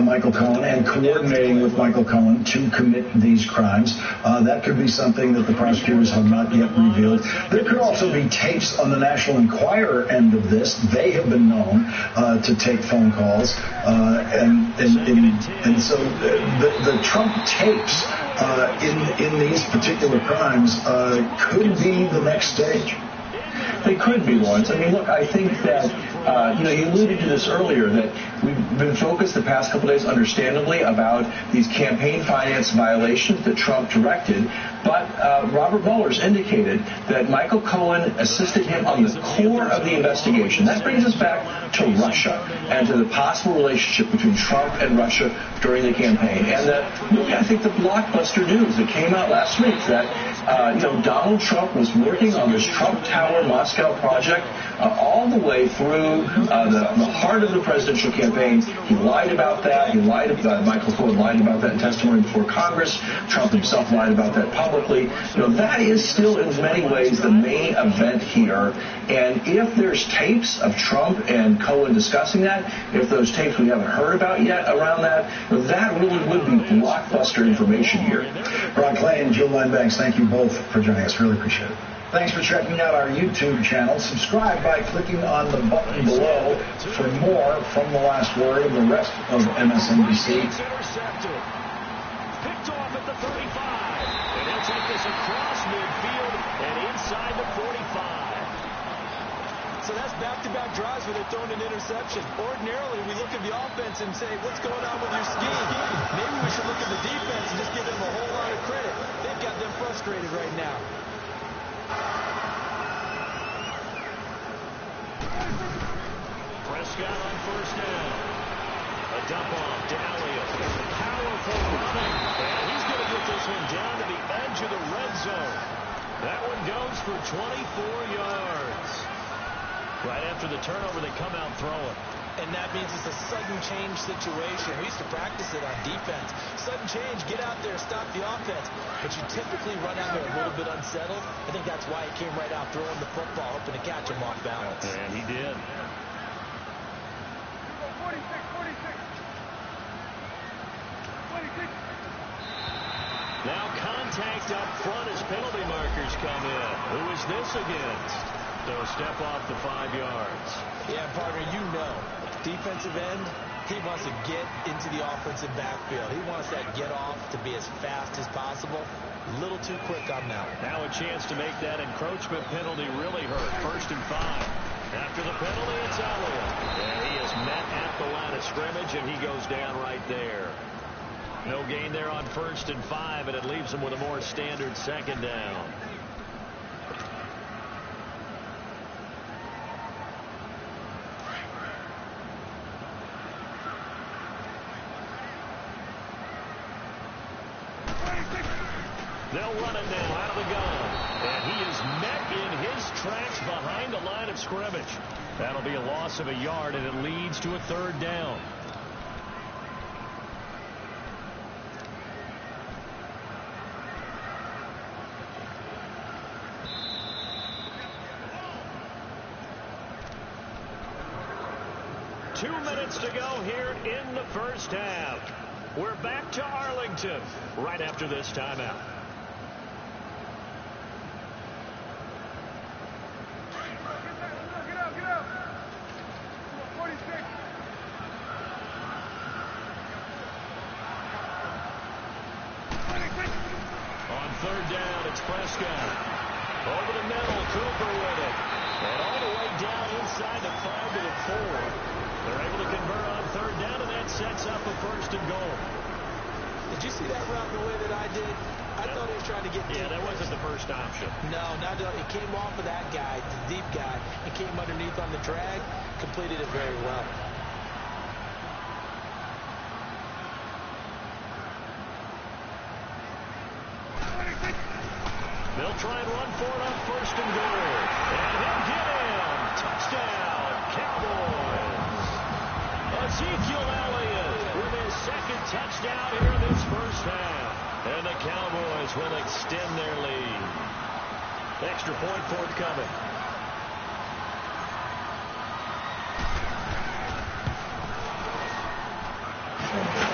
Michael Cohen and coordinating with Michael Cohen to commit these crimes. That could be something that the prosecutors have not yet revealed. There could also be tapes on the National Enquirer end of this. They have been known to take phone calls, and so the Trump tapes in these particular crimes could be the next stage. They could be, Lawrence. I mean, look, I think that You alluded to this earlier, that we've been focused the past couple days, understandably, about these campaign finance violations that Trump directed. But Robert Mueller's indicated that Michael Cohen assisted him on the core of the investigation. That brings us back to Russia and to the possible relationship between Trump and Russia during the campaign. And I think the blockbuster news that came out last week that Donald Trump was working on this Trump Tower Moscow project all the way through the heart of the presidential campaign. He lied about that. Michael Cohen lied about that in testimony before Congress. Trump himself lied about that publicly. That is still in many ways the main event here. And if there's tapes of Trump and Cohen discussing that, if those tapes we haven't heard about yet around that, that really would be blockbuster information here. Ron Clay and Jill Linebanks, thank you both for joining us. Really appreciate it. Thanks for checking out our YouTube channel. Subscribe by clicking on the button below for more from The Last Word and the rest of MSNBC. Picked off at the 35. And he'll take this across midfield and inside the 45. So that's back-to-back drives where they're throwing an interception. Ordinarily, we look at the offense and say, what's going on with your scheme? Maybe we should look at the defense and just give them a whole lot of credit. They've got them frustrated right now. Prescott on first down. A dump off to Elliott. Powerful running. And he's going to get this one down to the edge of the red zone. That one goes for 24 yards. Right after the turnover, they come out throwing. And that means it's a sudden change situation. We used to practice it on defense. Sudden change, get out there, stop the offense. But you typically run out there a little bit unsettled. I think that's why he came right out throwing the football, hoping to catch him off balance. And he did. Now contact up front as penalty markers come in. Who is this against? So step off the 5 yards. Yeah, partner, defensive end, he wants to get into the offensive backfield. He wants that get off to be as fast as possible. A little too quick on that one. Now a chance to make that encroachment penalty really hurt. 1st and 5. After the penalty, it's Elliott. And he is met at the line of scrimmage, and he goes down right there. No gain there on 1st and 5, and it leaves him with a more standard 2nd down. They'll run it now out of the gun. And he is met in his tracks behind the line of scrimmage. That'll be a loss of a yard, and it leads to a 3rd down. Two minutes to go here in the first half. We're back to Arlington right after this timeout. On 3rd down, it's Prescott. Over the middle, Cooper with it. And all the way down inside the 5 to the 4. They're able to convert on 3rd down, and that sets up a 1st and goal. Did you see that route the way that I did? I thought he was trying to get deep. Yeah, that wasn't the first option. No, not at all. It came off of that guy, the deep guy. It came underneath on the drag, completed it very well. They'll try and run for it on 1st and goal. And he'll get in. Touchdown, Cowboys. Ezekiel Elliott with his 2nd touchdown here in this first half. And the Cowboys will extend their lead. Extra point forthcoming.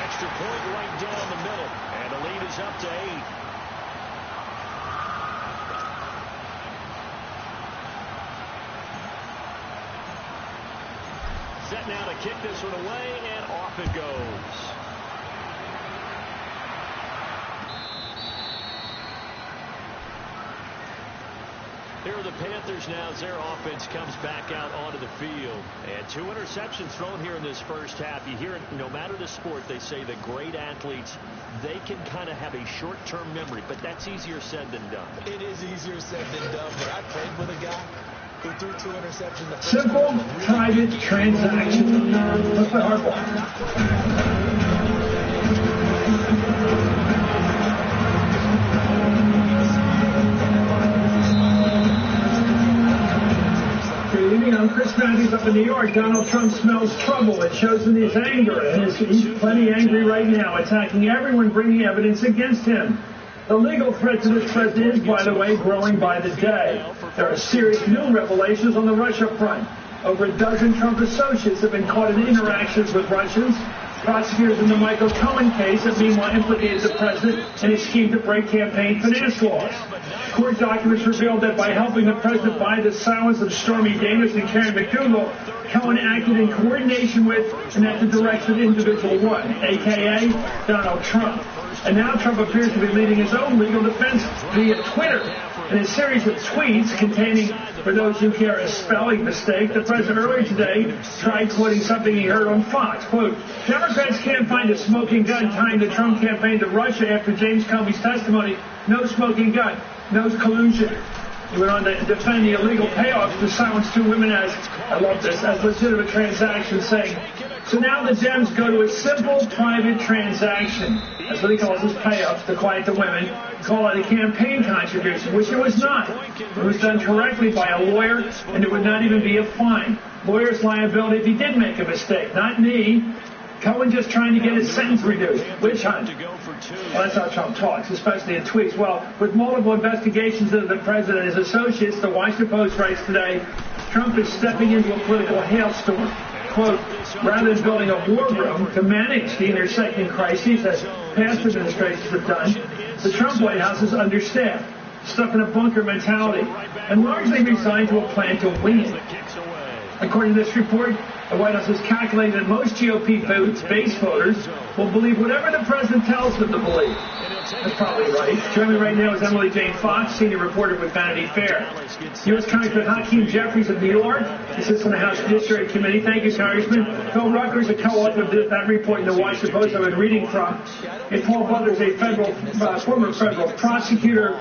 Extra point right down the middle. And the lead is up to 8. Set now to kick this one away, and off it goes. Here are the Panthers now as their offense comes back out onto the field. And 2 interceptions thrown here in this first half. You hear it, no matter the sport, they say the great athletes, they can kind of have a short-term memory, but that's easier said than done. It is easier said than done, but I played with a guy who threw 2 interceptions the first simple, private transaction. Let's play hardball. I'm Chris Matthews up in New York. Donald Trump smells trouble. It shows in his anger, and he's plenty angry right now, attacking everyone bringing evidence against him. The legal threat to this president is, by the way, growing by the day. There are serious new revelations on the Russia front. Over a dozen Trump associates have been caught in interactions with Russians. Prosecutors in the Michael Cohen case have meanwhile implicated the president in a scheme to break campaign finance laws. Court documents revealed that by helping the president buy the silence of Stormy Daniels and Karen McDougal, Cohen acted in coordination with and at the direction of individual one, a.k.a. Donald Trump. And now Trump appears to be leading his own legal defense via Twitter. In a series of tweets containing, for those who care, a spelling mistake, the president earlier today tried quoting something he heard on Fox. Quote, Democrats can't find a smoking gun tying the Trump campaign to Russia after James Comey's testimony. No smoking gun. No collusion. He went on to defend the illegal payoffs to silence 2 women as, I love this, as legitimate transactions, saying, so now the Dems go to a simple private transaction. That's what he calls his payoffs to quiet the women. Call it a campaign contribution, which it was not. It was done correctly by a lawyer, and it would not even be a fine. Lawyer's liability if he did make a mistake, not me. Cohen just trying to get his sentence reduced. Witch hunt. Well, that's how Trump talks, especially in tweets. Well, with multiple investigations into the president and his associates, the Washington Post writes today, Trump is stepping into a political hailstorm. Quote, rather than building a war room to manage the intersecting crises as past administrations have done, the Trump White House is understaffed, stuck in a bunker mentality, and largely resigned to a plan to win. According to this report, the White House has calculated that most GOP base voters will believe whatever the president tells them to believe. That's probably right. Joining me right now is Emily Jane Fox, senior reporter with Vanity Fair. U.S. Congressman Hakeem Jeffries of New York, he sits on the House Judiciary Committee. Thank you, Congressman. Phil Rucker is a co-author of that report in the Washington Post I've been reading from. And Paul Butler is a former federal prosecutor.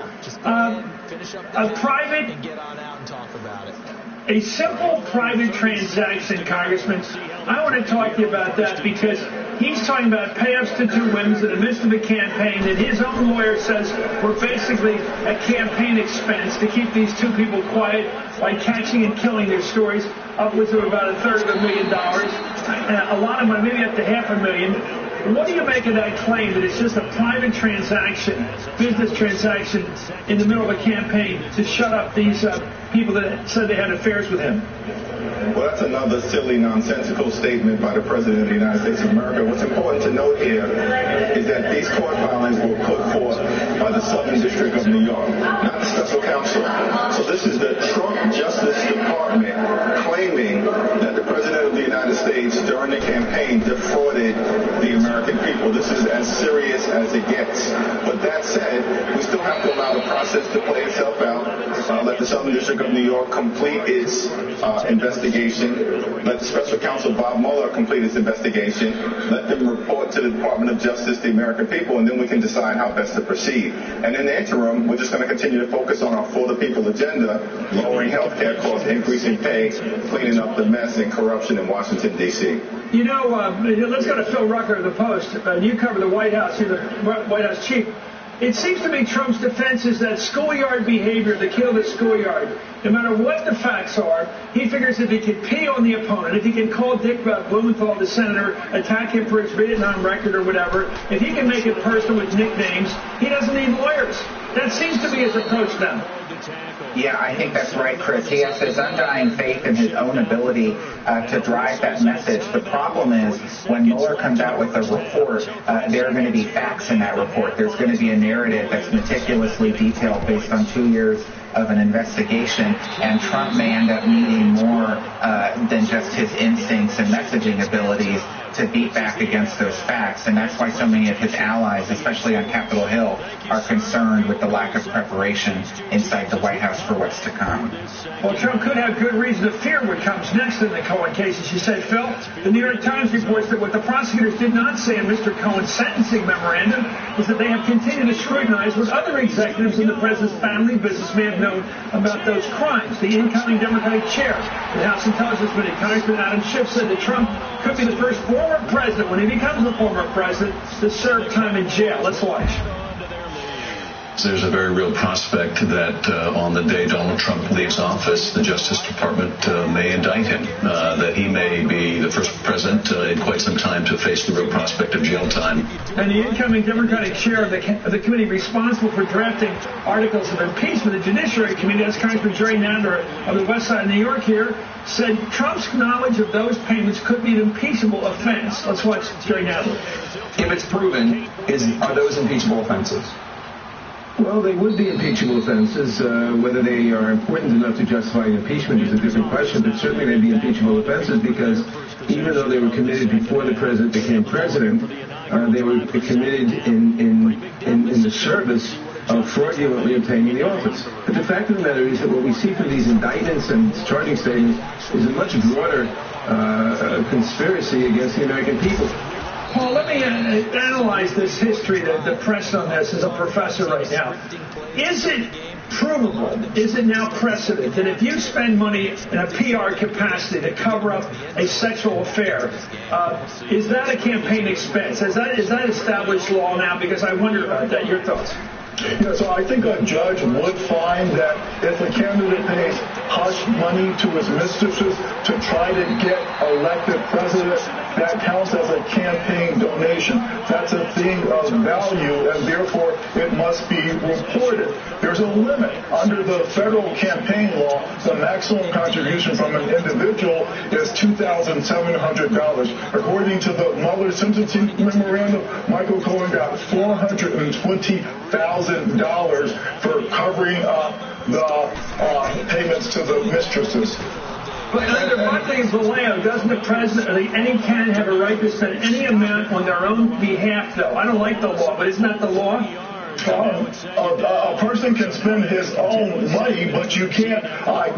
A simple private transaction, Congressman. I want to talk to you about that because he's talking about payoffs to 2 women in the midst of a campaign that his own lawyer says were basically a campaign expense to keep these 2 people quiet by catching and killing their stories, upwards of about $250,000. A lot of money, maybe up to $500,000. What do you make of that claim that it's just a private transaction, business transaction, in the middle of a campaign to shut up these people that said they had affairs with him? Well, that's another silly, nonsensical statement by the President of the United States of America. What's important to note here is that these court filings were put forth by the Southern District of New York, not the special counsel. So this is the Trump Justice Department claiming that the President of the United States during the campaign defrauded the American people. This is as serious as it gets. But that said, we still have to allow the process to play itself out. Let the Southern District of New York complete its investigation. Let the special counsel Bob Mueller complete his investigation. Let them report to the Department of Justice, the American people, and then we can decide how best to proceed. And in the interim, we're just going to continue to focus on our For the People agenda, lowering health care costs, increasing pay, cleaning up the mess and corruption in Washington, D.C. You know, let's go to Phil Rucker of the Post. You cover the White House. You're the White House chief. It seems to me Trump's defense is that schoolyard behavior, the kid of the schoolyard, no matter what the facts are, he figures if he can pee on the opponent, if he can call Dick Blumenthal, the senator, attack him for his Vietnam record or whatever, if he can make it personal with nicknames, he doesn't need lawyers. That seems to be his approach now. Yeah, I think that's right, Chris. He has his undying faith in his own ability to drive that message. The problem is when Mueller comes out with a report, there are going to be facts in that report. There's going to be a narrative that's meticulously detailed based on 2 years of an investigation, and Trump may end up needing more than just his instincts and messaging abilities to beat back against those facts. And that's why so many of his allies, especially on Capitol Hill, are concerned with the lack of preparation inside the White House for what's to come. Well, Trump could have good reason to fear what comes next in the Cohen case. As you said, Phil, the New York Times reports that what the prosecutors did not say in Mr. Cohen's sentencing memorandum is that they have continued to scrutinize what other executives in the president's family business may have known about those crimes. The incoming Democratic chair of the House Intelligence Committee, Congressman Adam Schiff, said that Trump could be the first former president, when he becomes a former president, to serve time in jail. Let's watch. There's a very real prospect that on the day Donald Trump leaves office, the Justice Department may indict him, that he may be the first president in quite some time to face the real prospect of jail time. And the incoming Democratic chair of the committee responsible for drafting articles of impeachment, the Judiciary Committee, that's Congressman Jerry Nadler of the West Side of New York here, said Trump's knowledge of those payments could be an impeachable offense. Let's watch Jerry Nadler. If it's proven, are those impeachable offenses? Well, they would be impeachable offenses. Whether they are important enough to justify impeachment is a different question, but certainly they'd be impeachable offenses because even though they were committed before the president became president, they were committed in the service of fraudulently obtaining the office. But the fact of the matter is that what we see from these indictments and charging statements is a much broader conspiracy against the American people. Paul, let me analyze this history, the press on this as a professor right now. Is it provable, is it now precedent, that if you spend money in a PR capacity to cover up a sexual affair, is that a campaign expense? Is that established law now? Because I wonder about that. Your thoughts? Yeah, so I think a judge would find that if a candidate pays hush money to his mistresses to try to get elected president, that counts as a campaign donation. That's a thing of value, and therefore it must be reported. There's a limit. Under the federal campaign law, the maximum contribution from an individual is $2,700. According to the Mueller sentencing memorandum, Michael Cohen got $420,000 for covering up the payments to the mistresses. But under Montes Valeo, doesn't the president or any candidate have a right to spend any amount on their own behalf, though? I don't like the law, but isn't that the law? A person can spend his own money, but you can't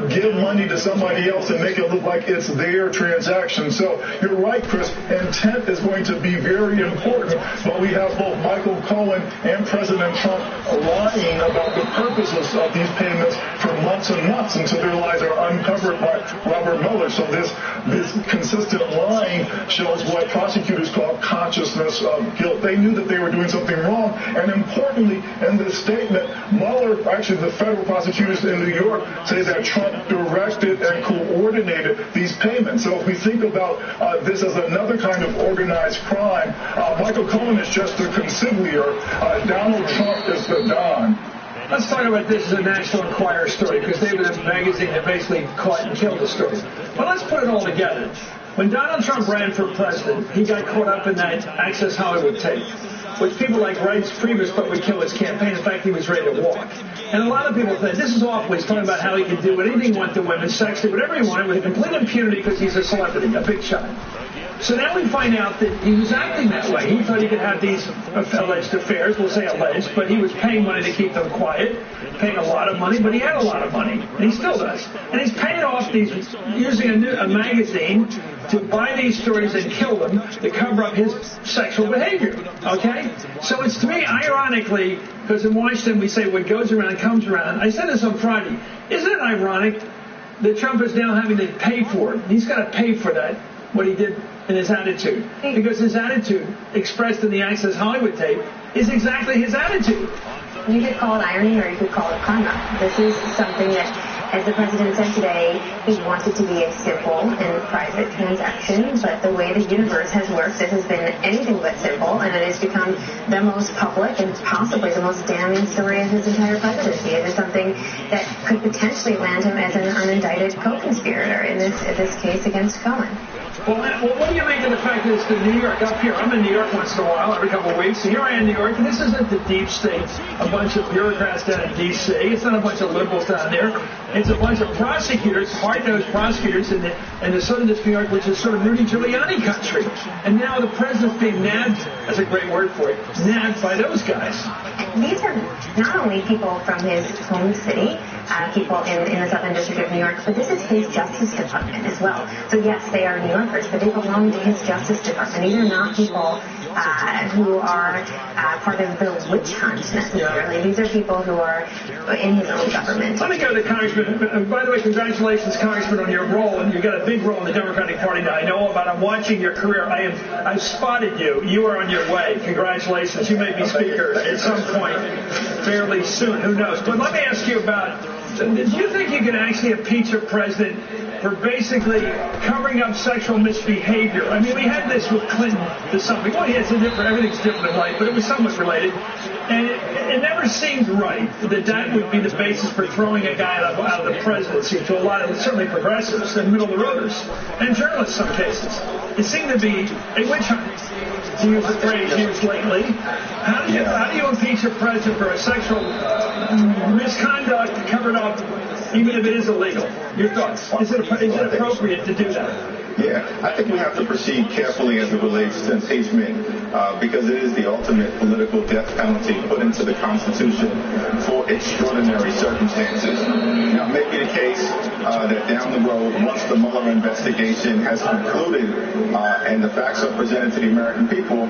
give money to somebody else and make it look like it's their transaction. So you're right, Chris. Intent is going to be very important, but we have both Michael Cohen and President Trump lying about the purposes of these payments for months and months until their lies are uncovered by Robert Mueller. So this consistent lying shows what prosecutors call consciousness of guilt. They knew that they were doing something wrong, and importantly, in this statement, Mueller, actually the federal prosecutors in New York, say that Trump directed and coordinated these payments. So if we think about this as another kind of organized crime, Michael Cohen is just a consigliere. Donald Trump is the Don. Let's talk about this as a National Enquirer story, because they were the magazine that basically caught and killed the story. But let's put it all together. When Donald Trump ran for president, he got caught up in that Access Hollywood tape, which people like Reince Priebus thought would kill his campaign. In fact, he was ready to walk. And a lot of people think, this is awful. He's talking about how he can do anything he wanted to women, sexy, whatever he wanted, with complete impunity because he's a celebrity, a big shot. So now we find out that he was acting that way. He thought he could have these alleged affairs, we'll say alleged, but he was paying money to keep them quiet, paying a lot of money, but he had a lot of money, and he still does. And he's paying off these, using a magazine to buy these stories and kill them to cover up his sexual behavior, okay? So it's, to me, ironically, because in Washington we say what goes around comes around. I said this on Friday. Isn't it ironic that Trump is now having to pay for it? He's got to pay for that, what he did in his attitude. Because his attitude, expressed in the Access Hollywood tape, is exactly his attitude. You could call it irony or you could call it karma. This is something that, as the president said today, he wanted to be a simple and private transaction, but the way the universe has worked, this has been anything but simple, and it has become the most public and possibly the most damning story of his entire presidency. It is something that could potentially land him as an unindicted co-conspirator in this case against Cohen. Well, what do you make of the fact that it's the New York up here? I'm in New York once in a while, every couple of weeks. So here I am in New York, and this isn't the deep state, a bunch of bureaucrats down in D.C. It's not a bunch of liberals down there. It's a bunch of prosecutors, hard-nosed prosecutors in the southern district of New York, which is sort of Rudy Giuliani country. And now the president's being nabbed, that's a great word for it, nabbed by those guys. These are not only people from his home city, people in the Southern District of New York, but this is his Justice Department as well. So yes, they are New Yorkers, but they belong to his Justice Department. These are not people who are part of the witch hunt necessarily. These are people who are in his own government. Let me go to Congressman. By the way, congratulations, Congressman, on your role, and you've got a big role in the Democratic Party now. I know all about it. I'm watching your career. I've spotted you. You are on your way. Congratulations. You may be Speaker at some point fairly soon. Who knows? But let me ask you about, do you think you can actually impeach a president for basically covering up sexual misbehavior? I mean, we had this with Clinton to some degree. Well, everything's different in life, but it was somewhat related. And it never seemed right that would be the basis for throwing a guy out of the presidency to a lot of, certainly progressives and middle-of-the-roaders, and journalists in some cases. It seemed to be a witch hunt, to use the phrase used lately. How do you impeach a president for a sexual misconduct covered up, even if it is illegal? Your thoughts? Is it appropriate to do that? Yeah, I think we have to proceed carefully as it relates to impeachment because it is the ultimate political death penalty put into the Constitution for extraordinary circumstances. Now, making a case that down the road, once the Mueller investigation has concluded and the facts are presented to the American people,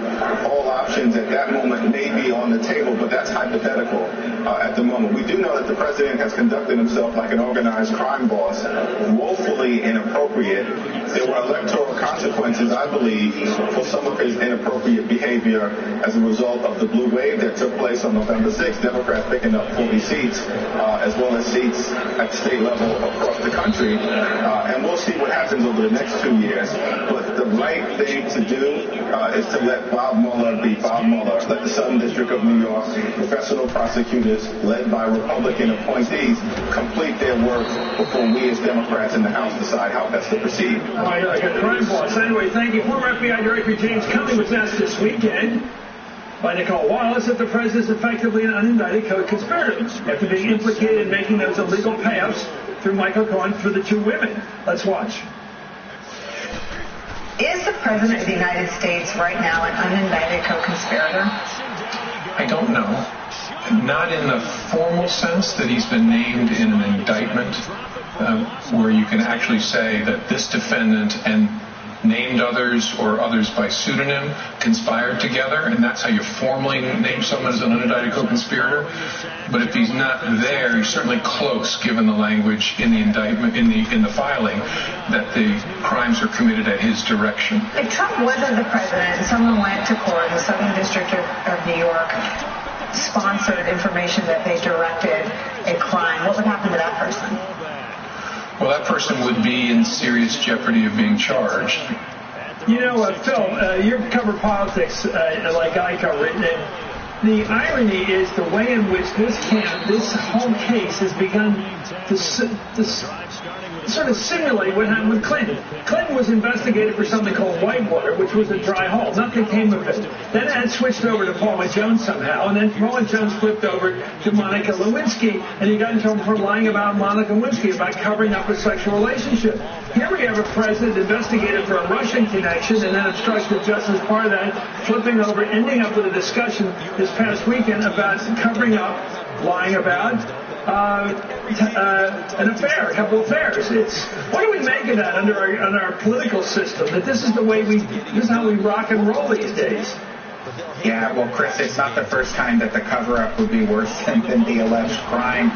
all options at that moment may be on the table, but that's hypothetical at the moment. We do know that the president has conducted himself like an organized crime boss, woefully inappropriate. There were electoral consequences, I believe, for some of his inappropriate behavior as a result of the blue wave that took place on November 6th, Democrats picking up 40 seats, as well as seats at the state level across the country. And we'll see what happens over the next 2 years. But the right thing to do is to let Bob Mueller be Bob Mueller. Let the Southern District of New York, professional prosecutors led by Republican appointees, complete their work before we as Democrats in the House decide how best to proceed. All right, I got crime boss. Anyway, thank you. Former FBI Director James Comey was asked this weekend by Nicole Wallace if the president is effectively an unindicted co-conspirator after being implicated in making those illegal payouts through Michael Cohen for the two women. Let's watch. Is the President of the United States right now an unindicted co-conspirator? I don't know. Not in the formal sense that he's been named in an indictment where you can actually say that this defendant and named others or others by pseudonym conspired together, and that's how you formally name someone as an unindicted co-conspirator. But if he's not there, he's certainly close, given the language in the indictment, in the filing, that the crimes are committed at his direction. If Trump wasn't the president and someone went to court in the Southern District of New York, sponsored information that they directed a crime, what would happen to that person? Well, that person would be in serious jeopardy of being charged. You know, Phil, you cover politics like I cover it. And the irony is the way in which this whole case has begun to sort of simulate what happened with Clinton. Clinton was investigated for something called Whitewater, which was a dry hole. Nothing came of it. Then it had switched over to Paula Jones somehow, and then Paula Jones flipped over to Monica Lewinsky, and he got in trouble for lying about Monica Lewinsky, about covering up a sexual relationship. Here we have a president investigated for a Russian connection, and then obstruction of justice part of that, flipping over, ending up with a discussion this past weekend about covering up, lying about an affair, a couple of affairs. What do we make of that under our political system? That this is how we rock and roll these days. Yeah, well, Chris, it's not the first time that the cover-up would be worse than the alleged crime.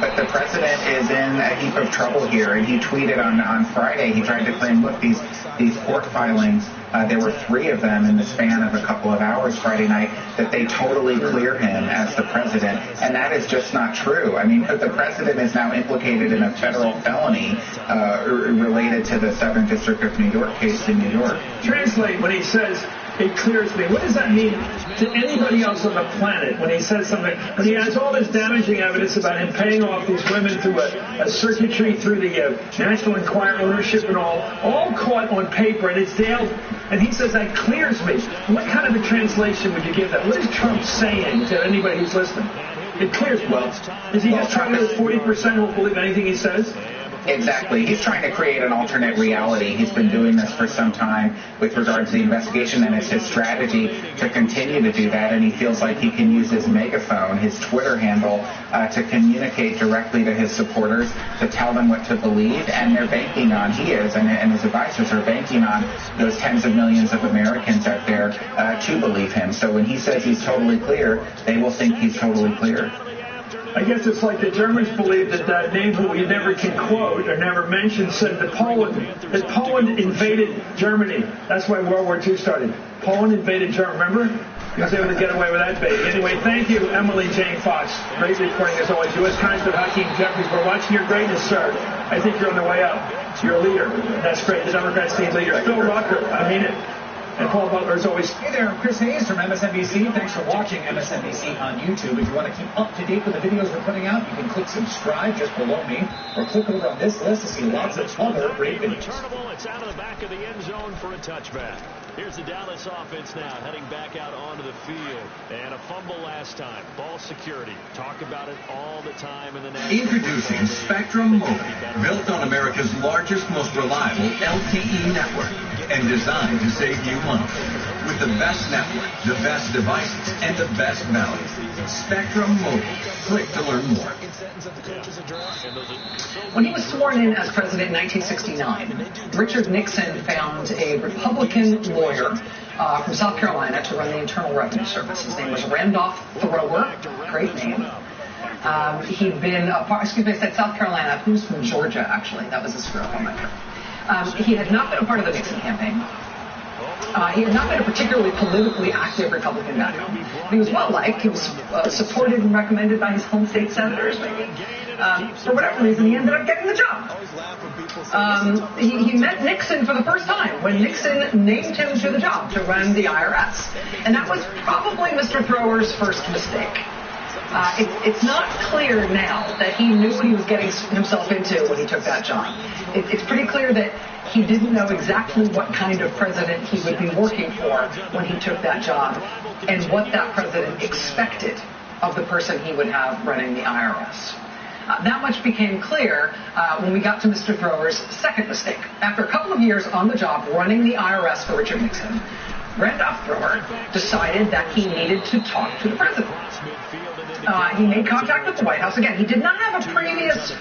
But the president is in a heap of trouble here, and he tweeted on Friday, he tried to claim, look, these court filings, there were 3 of them in the span of a couple of hours Friday night, that they totally clear him as the president. And that is just not true. I mean, the president is now implicated in a federal felony related to the Southern District of New York case in New York. Translate when he says, It clears me. What does that mean to anybody else on the planet when he says something? When he has all this damaging evidence about him paying off these women through a circuitry through the National Enquirer ownership and all caught on paper, and it's nailed. And he says that clears me. What kind of a translation would you give that? What is Trump saying to anybody who's listening? It clears well. Is he just trying to 40% who will believe anything he says? Exactly. He's trying to create an alternate reality. He's been doing this for some time with regard to the investigation, and it's his strategy to continue to do that, and he feels like he can use his megaphone, his Twitter handle, to communicate directly to his supporters, to tell them what to believe, and they're banking on, he is, and his advisors are banking on those tens of millions of Americans out there to believe him. So when he says he's totally clear, they will think he's totally clear. I guess it's like the Germans believe that that name who we never can quote or never mention said that Poland invaded Germany. That's why World War II started. Poland invaded Germany. Remember? He was able to get away with that baby. Anyway, thank you, Emily Jane Fox. Great reporting as always. U.S. Congressman Hakeem Jeffries, we're watching your greatness, sir. I think you're on the way up. You're a leader. That's great. The Democrats need leader. Phil Rucker, I mean it. And Paul Butler, as always. Hey there, I'm Chris Hayes from MSNBC. Thanks for watching MSNBC on YouTube. If you want to keep up to date with the videos we're putting out, you can click subscribe just below me, or click over on this list to see lots of other great videos. It's out of the back of the end zone for a touchback. Here's the Dallas offense now, heading back out onto the field. And a fumble last time. Ball security. Talk about it all the time in the National Introducing Spectrum Mobile, built on America's largest, most reliable LTE network, and designed to save you money. With the best network, the best devices, and the best value. Spectrum Mobile. Click to learn more. When he was sworn in as president in 1969, Richard Nixon found a Republican lawyer from South Carolina to run the Internal Revenue Service. His name was Randolph Thrower. Great name. He'd been I said South Carolina. He was from Georgia, actually. That was a screw up on my part. He had not been a part of the Nixon campaign. He had not been a particularly politically active Republican background. He was well-liked. He was supported and recommended by his home state senators, maybe. For whatever reason, he ended up getting the job. He met Nixon for the first time when Nixon named him to the job to run the IRS. And that was probably Mr. Thrower's first mistake. It's not clear now that he knew what he was getting himself into when he took that job. It's pretty clear that he didn't know exactly what kind of president he would be working for when he took that job and what that president expected of the person he would have running the IRS. That much became clear when we got to Mr. Thrower's second mistake. After a couple of years on the job running the IRS for Richard Nixon, Randolph Thrower decided that he needed to talk to the president. He made contact with the White House. Again, he did not have a previous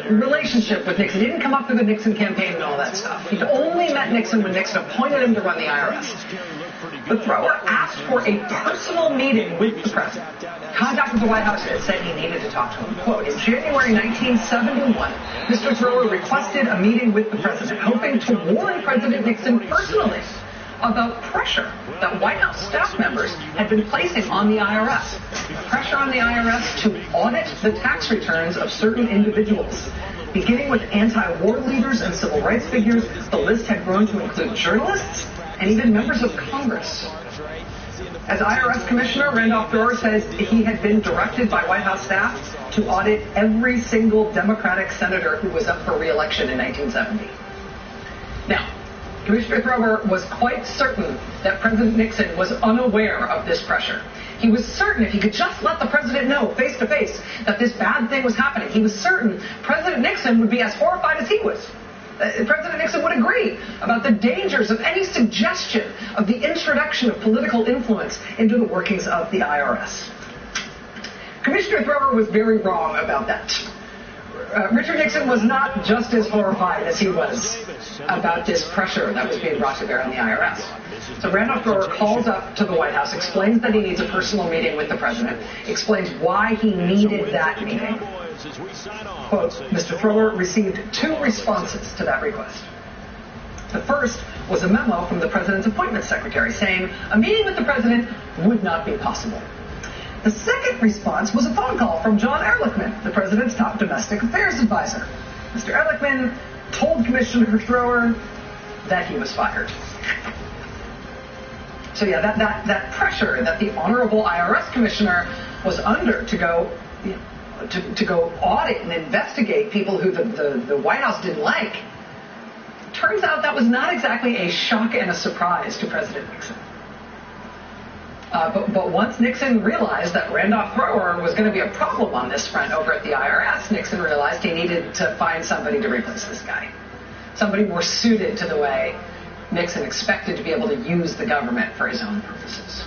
relationship with Nixon. He didn't come up through the Nixon campaign and all that stuff. He'd only met Nixon when Nixon appointed him to run the IRS. But Thrower asked for a personal meeting with the president. Contacted the White House and said he needed to talk to him. Quote, in January 1971, Mr. Thrower requested a meeting with the president, hoping to warn President Nixon personally about pressure that White House staff members had been placing on the IRS. Pressure on the IRS to audit the tax returns of certain individuals. Beginning with anti-war leaders and civil rights figures, the list had grown to include journalists and even members of Congress. As IRS Commissioner, Randolph Thrower says he had been directed by White House staff to audit every single Democratic senator who was up for re-election in 1970. Now, Commissioner Thrower was quite certain that President Nixon was unaware of this pressure. He was certain if he could just let the president know face to face that this bad thing was happening, he was certain President Nixon would be as horrified as he was. President Nixon would agree about the dangers of any suggestion of the introduction of political influence into the workings of the IRS. Commissioner Thrower was very wrong about that. Richard Nixon was not just as horrified as he was about this pressure that was being brought to bear on the IRS. So Randolph Thrower calls up to the White House, explains that he needs a personal meeting with the president, explains why he needed that meeting. Quote, Mr. Thrower received 2 responses to that request. The first was a memo from the president's appointments secretary saying a meeting with the president would not be possible. The second response was a phone call from John Ehrlichman, the president's top domestic affairs advisor. Mr. Ehrlichman told Commissioner Thrower that he was fired. So yeah, that pressure that the honorable IRS commissioner was under to go audit and investigate people who the White House didn't like, turns out that was not exactly a shock and a surprise to President Nixon. But once Nixon realized that Randolph Thrower was going to be a problem on this front over at the IRS, Nixon realized he needed to find somebody to replace this guy. Somebody more suited to the way Nixon expected to be able to use the government for his own purposes.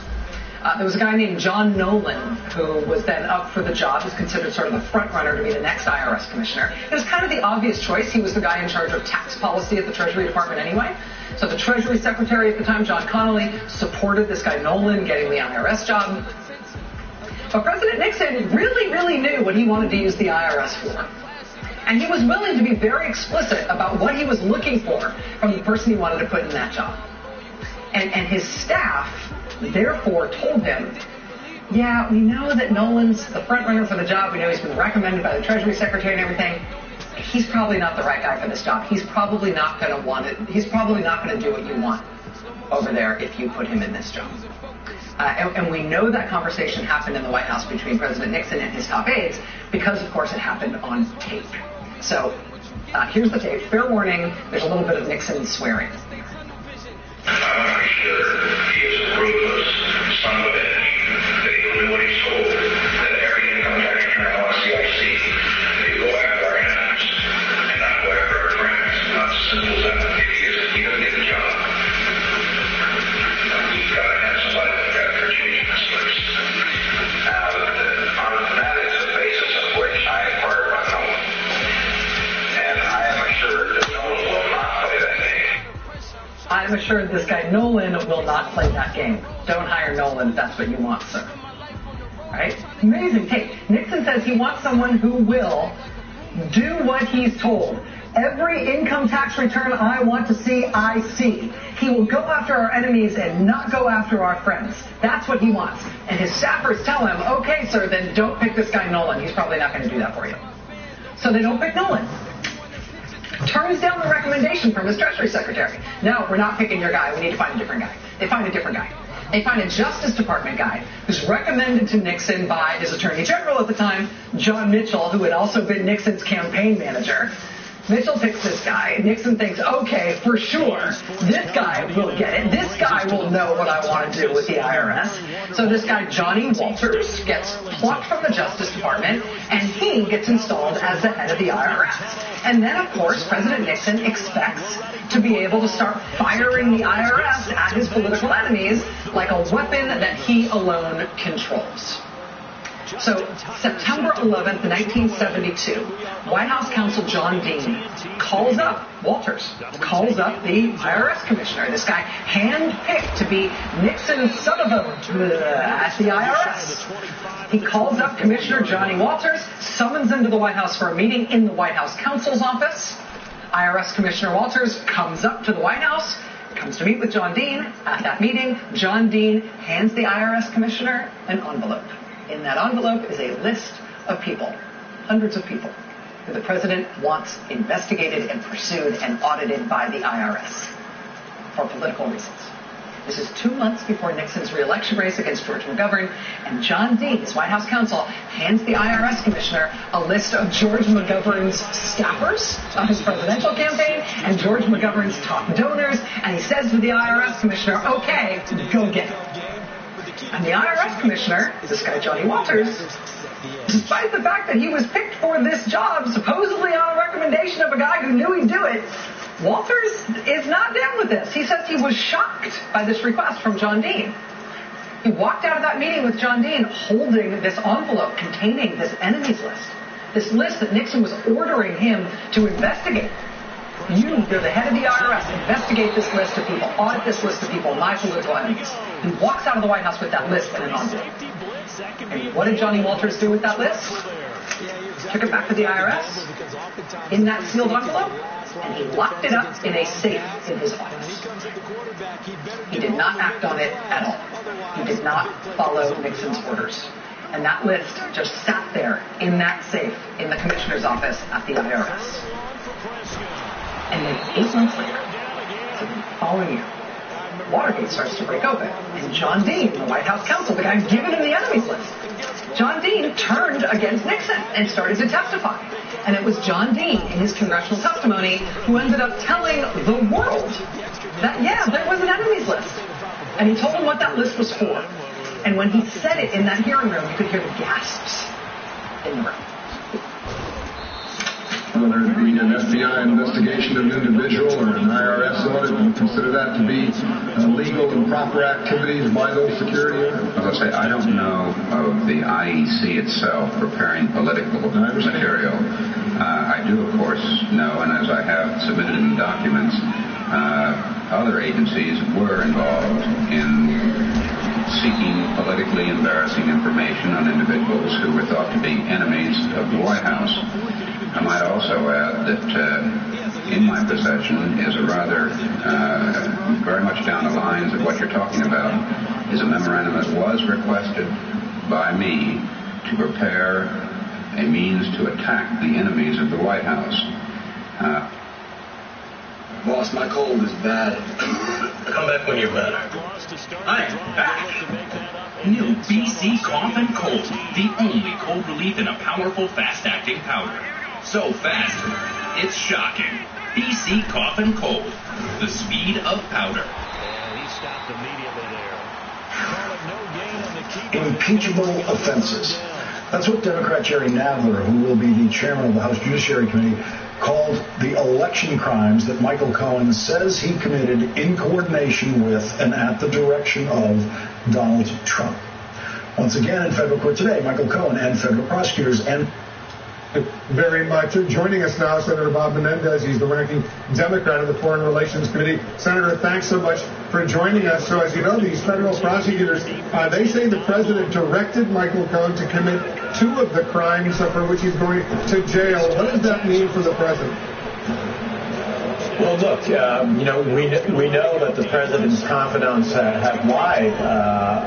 There was a guy named John Nolan who was then up for the job, was considered sort of the front runner to be the next IRS commissioner. It was kind of the obvious choice. He was the guy in charge of tax policy at the Treasury Department anyway. So the Treasury Secretary at the time, John Connolly, supported this guy Nolan getting the IRS job. But President Nixon really, really knew what he wanted to use the IRS for. And he was willing to be very explicit about what he was looking for from the person he wanted to put in that job. And his staff, therefore, told him, yeah, we know that Nolan's the front runner for the job. We know he's been recommended by the Treasury Secretary and everything. He's probably not the right guy for this job. He's probably not going to want it. He's probably not going to do what you want over there if you put him in this job. And we know that conversation happened in the White House between President Nixon and his top aides because, of course, it happened on tape. So here's the tape. Fair warning, there's a little bit of Nixon swearing. I'm pretty sure he is a ruthless son of a bitch, that he will do what he's told, that every income tax return on CIC, that he go after our enemies and not go after our friends. Not as simple as that. If he doesn't get the job, we've got to have somebody look after changing this list. That is the basis of which I inquired about Nolan. And I am assured that Nolan will not play that game. I'm assured this guy Nolan will not play that game. Don't hire Nolan if that's what you want, sir. Right? Amazing tape. Nixon says he wants someone who will do what he's told. Every income tax return I want to see, I see. He will go after our enemies and not go after our friends. That's what he wants. And his staffers tell him, okay, sir, then don't pick this guy Nolan. He's probably not going to do that for you. So they don't pick Nolan. Turns down the recommendation from his Treasury Secretary. No, we're not picking your guy. We need to find a different guy. They find a different guy. They find a Justice Department guy who's recommended to Nixon by his Attorney General at the time, John Mitchell, who had also been Nixon's campaign manager. Mitchell picks this guy. Nixon thinks, okay, for sure, this guy will get it. This guy will know what I want to do with the IRS. So this guy, Johnny Walters, gets plucked from the Justice Department, and he gets installed as the head of the IRS. And then, of course, President Nixon expects to be able to start firing the IRS at his political enemies like a weapon that he alone controls. So, September 11th, 1972, White House counsel John Dean calls up Walters, calls up the IRS commissioner, this guy handpicked to be Nixon's son of a at the IRS. He calls up Commissioner Johnny Walters, summons him to the White House for a meeting in the White House counsel's office. IRS Commissioner Walters comes up to the White House, comes to meet with John Dean. At that meeting, John Dean hands the IRS commissioner an envelope. In that envelope is a list of people, hundreds of people, who the president wants investigated and pursued and audited by the IRS for political reasons. This is 2 months before Nixon's re-election race against George McGovern, and John Dean, his White House counsel, hands the IRS commissioner a list of George McGovern's staffers on his presidential campaign and George McGovern's top donors, and he says to the IRS commissioner, okay, go get it. And the IRS commissioner, this guy Johnny Walters, despite the fact that he was picked for this job supposedly on a recommendation of a guy who knew he'd do it, Walters is not down with this. He says he was shocked by this request from John Dean. He walked out of that meeting with John Dean holding this envelope containing this enemies list, this list that Nixon was ordering him to investigate. You're the head of the IRS. Investigate this list of people. Audit this list of people, my political enemies. He walks out of the White House with that list and an envelope. And what did Johnny Walters do with that list? Took it back to the IRS in that sealed envelope, and he locked it up in a safe in his office. He did not act on it at all. He did not follow Nixon's orders. And that list just sat there in that safe in the commissioner's office at the IRS. And then 8 months later, so the following year, Watergate starts to break open. And John Dean, the White House counsel, the guy giving him the enemies list, John Dean turned against Nixon and started to testify. And it was John Dean, in his congressional testimony, who ended up telling the world that, yeah, there was an enemies list. And he told them what that list was for. And when he said it in that hearing room, you could hear the gasps in the room. Whether it be an FBI investigation of an individual or an IRS audit, you consider that to be legal and proper activities by those security agents? As I say, I don't know of the IEC itself preparing political material. I do, of course, know, and as I have submitted in documents, other agencies were involved in seeking politically embarrassing information on individuals who were thought to be enemies of the White House. I might also add that in my possession is a rather, very much down the lines of what you're talking about, is a memorandum that was requested by me to prepare a means to attack the enemies of the White House. Boss, my cold is bad. Come back when you're better. I am back. New BC Cough and Cold, the only cold relief in a powerful, fast-acting powder. So fast, it's shocking. BC Cough and Cold, the speed of powder. And he stopped immediately there. Impeachable offenses. That's what Democrat Jerry Nadler, who will be the chairman of the House Judiciary Committee, called the election crimes that Michael Cohen says he committed in coordination with and at the direction of Donald Trump. Once again, in federal court today, Michael Cohen and federal prosecutors and very much. Joining us now, Senator Bob Menendez. He's the ranking Democrat of the Foreign Relations Committee. Senator, thanks so much for joining us. So as you know, these federal prosecutors, they say the president directed Michael Cohen to commit 2 of the crimes for which he's going to jail. What does that mean for the president? Well, look, we know that the president's confidants have lied,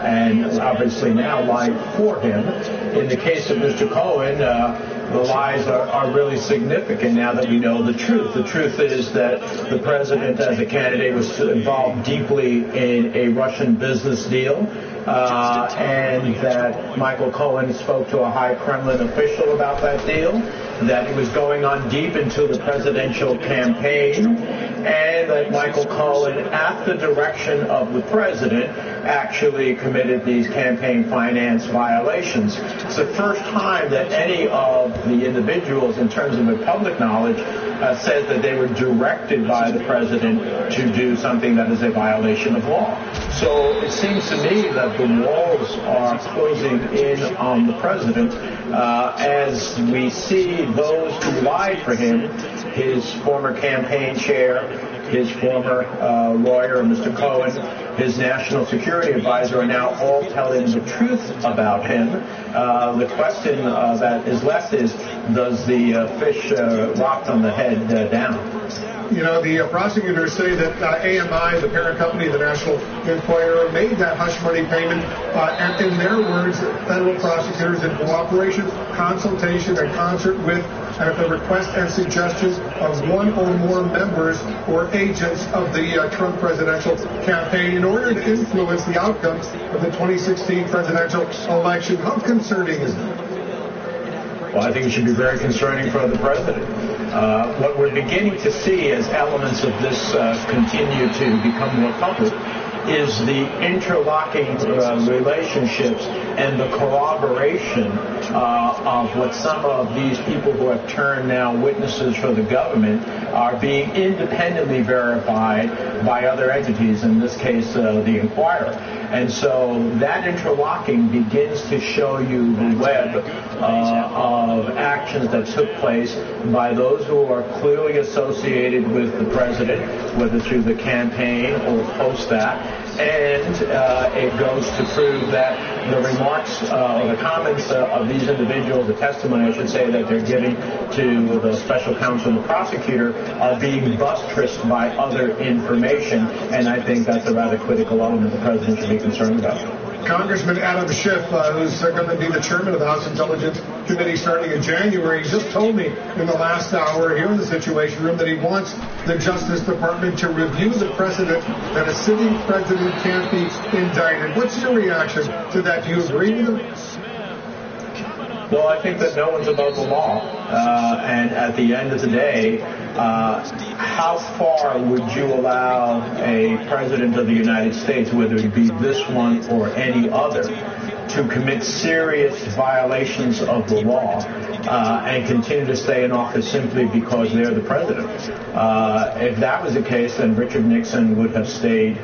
and obviously now lied for him. In the case of Mr. Cohen, the lies are really significant now that we know the truth. The truth is that the president, as a candidate, was involved deeply in a Russian business deal, and that Michael Cohen spoke to a high Kremlin official about that deal, that it was going on deep into the presidential campaign, and that Michael Cohen, at the direction of the president, actually committed these campaign finance violations. It's the first time that any of the individuals, in terms of their public knowledge, said that they were directed by the president to do something that is a violation of law. So it seems to me that the walls are closing in on the president as we see those who lied for him, his former campaign chair, his former lawyer, Mr. Cohen, his national security advisor, are now all telling the truth about him. The question that is left is, does the fish rot on the head down? You know, the prosecutors say that AMI, the parent company, the National Enquirer, made that hush money payment. And in their words, federal prosecutors, in cooperation, consultation, and concert with, and at the request and suggestions of 1 or more members or agents of the Trump presidential campaign in order to influence the outcome of the 2016 presidential election. How concerning is that? Well, I think it should be very concerning for the president. What we're beginning to see as elements of this continue to become more public is the interlocking relationships and the corroboration of what some of these people who have turned now witnesses for the government are being independently verified by other entities, in this case the Enquirer. And so that interlocking begins to show you the web of actions that took place by those who are clearly associated with the president, whether through the campaign or post that. And it goes to prove that the remarks or the comments of these individuals, the testimony, I should say, that they're giving to the special counsel and the prosecutor are being buttressed by other information. And I think that's a rather critical element the president should be concerned about. Congressman Adam Schiff, who's going to be the chairman of the House Intelligence Committee starting in January, just told me in the last hour here in the Situation Room that he wants the Justice Department to review the precedent that a sitting president can't be indicted. What's your reaction to that? Do you agree with him? Well, I think that no one's above the law. And at the end of the day, how far would you allow a president of the United States, whether it be this one or any other, to commit serious violations of the law and continue to stay in office simply because they're the president? If that was the case, then Richard Nixon would have stayed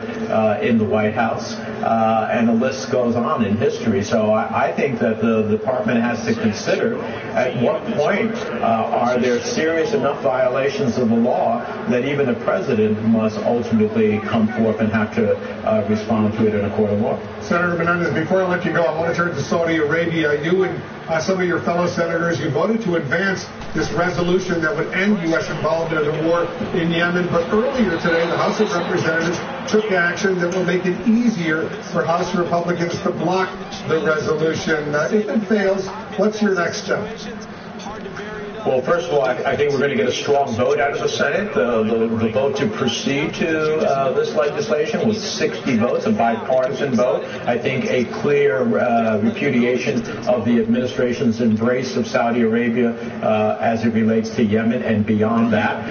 in the White House, and the list goes on in history. So I think that the department has to consider at what point are there serious enough violations of the law that even the president must ultimately come forth and have to respond to it in a court of law. Senator Menendez, before I let you go, I want to turn to Saudi Arabia. You and some of your fellow senators, you voted to advance this resolution that would end U.S. involvement in the war in Yemen. But earlier today, the House of Representatives took action that will make it easier for House Republicans to block the resolution. If it fails, what's your next step? Well, first of all, I think we're going to get a strong vote out of the Senate. The vote to proceed to this legislation was 60 votes, a bipartisan vote. I think a clear repudiation of the administration's embrace of Saudi Arabia as it relates to Yemen and beyond that.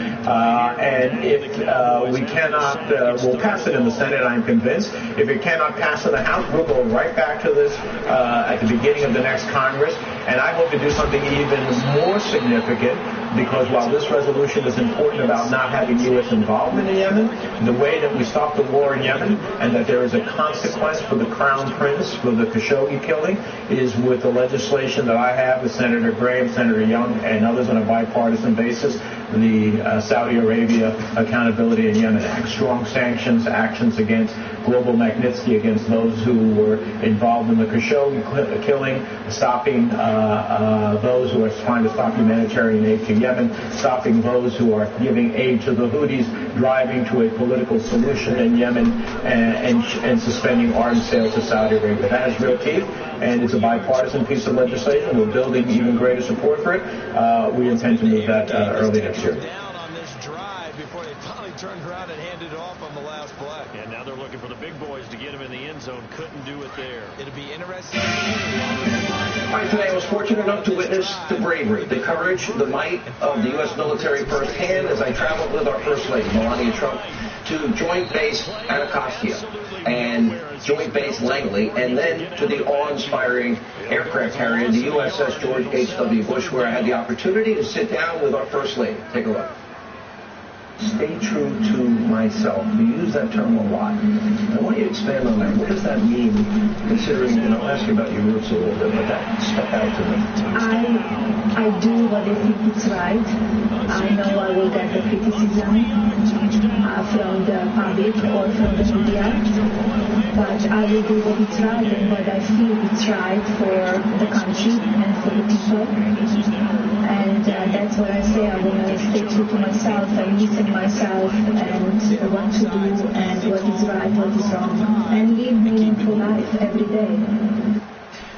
And if we cannot, we'll pass it in the Senate, I'm convinced. If it cannot pass in the House, we'll go right back to this at the beginning of the next Congress. And I hope to do something even more significant, because while this resolution is important about not having U.S. involvement in Yemen, the way that we stop the war in Yemen and that there is a consequence for the Crown Prince, for the Khashoggi killing, is with the legislation that I have with Senator Graham, Senator Young, and others on a bipartisan basis, the Saudi Arabia Accountability in Yemen Act. Strong sanctions, actions against Global Magnitsky, against those who were involved in the Khashoggi killing, stopping those who are trying to stop humanitarian aid to Yemen, stopping those who are giving aid to the Houthis, driving to a political solution in Yemen, and suspending arms sales to Saudi Arabia. That has real teeth, and it's a bipartisan piece of legislation. We're building even greater support for it. We intend to move that early next year. Before they finally turned around and handed it off on the last play. And now they're looking for the big boys to get him in the end zone. Couldn't do it there. It'll be interesting. All right, today I was fortunate enough to witness the bravery, the courage, the might of the U.S. military firsthand as I traveled with our First Lady, Melania Trump, to Joint Base Anacostia and Joint Base Langley, and then to the awe-inspiring aircraft carrier, the USS George H.W. Bush, where I had the opportunity to sit down with our First Lady. Take a look. Stay true to myself. We use that term a lot. I want you to expand on that. What does that mean, considering, and I'll ask you about your roots a little bit, but that stuck out to me. I do what I think is right. I know I will get the criticism from the public or from the media, but I will do what is right and what I feel is right for the country and for the people. And that's what I say. I want to stay true to myself and listen myself and what to do and what is right, what is wrong, and live meaningful life every day.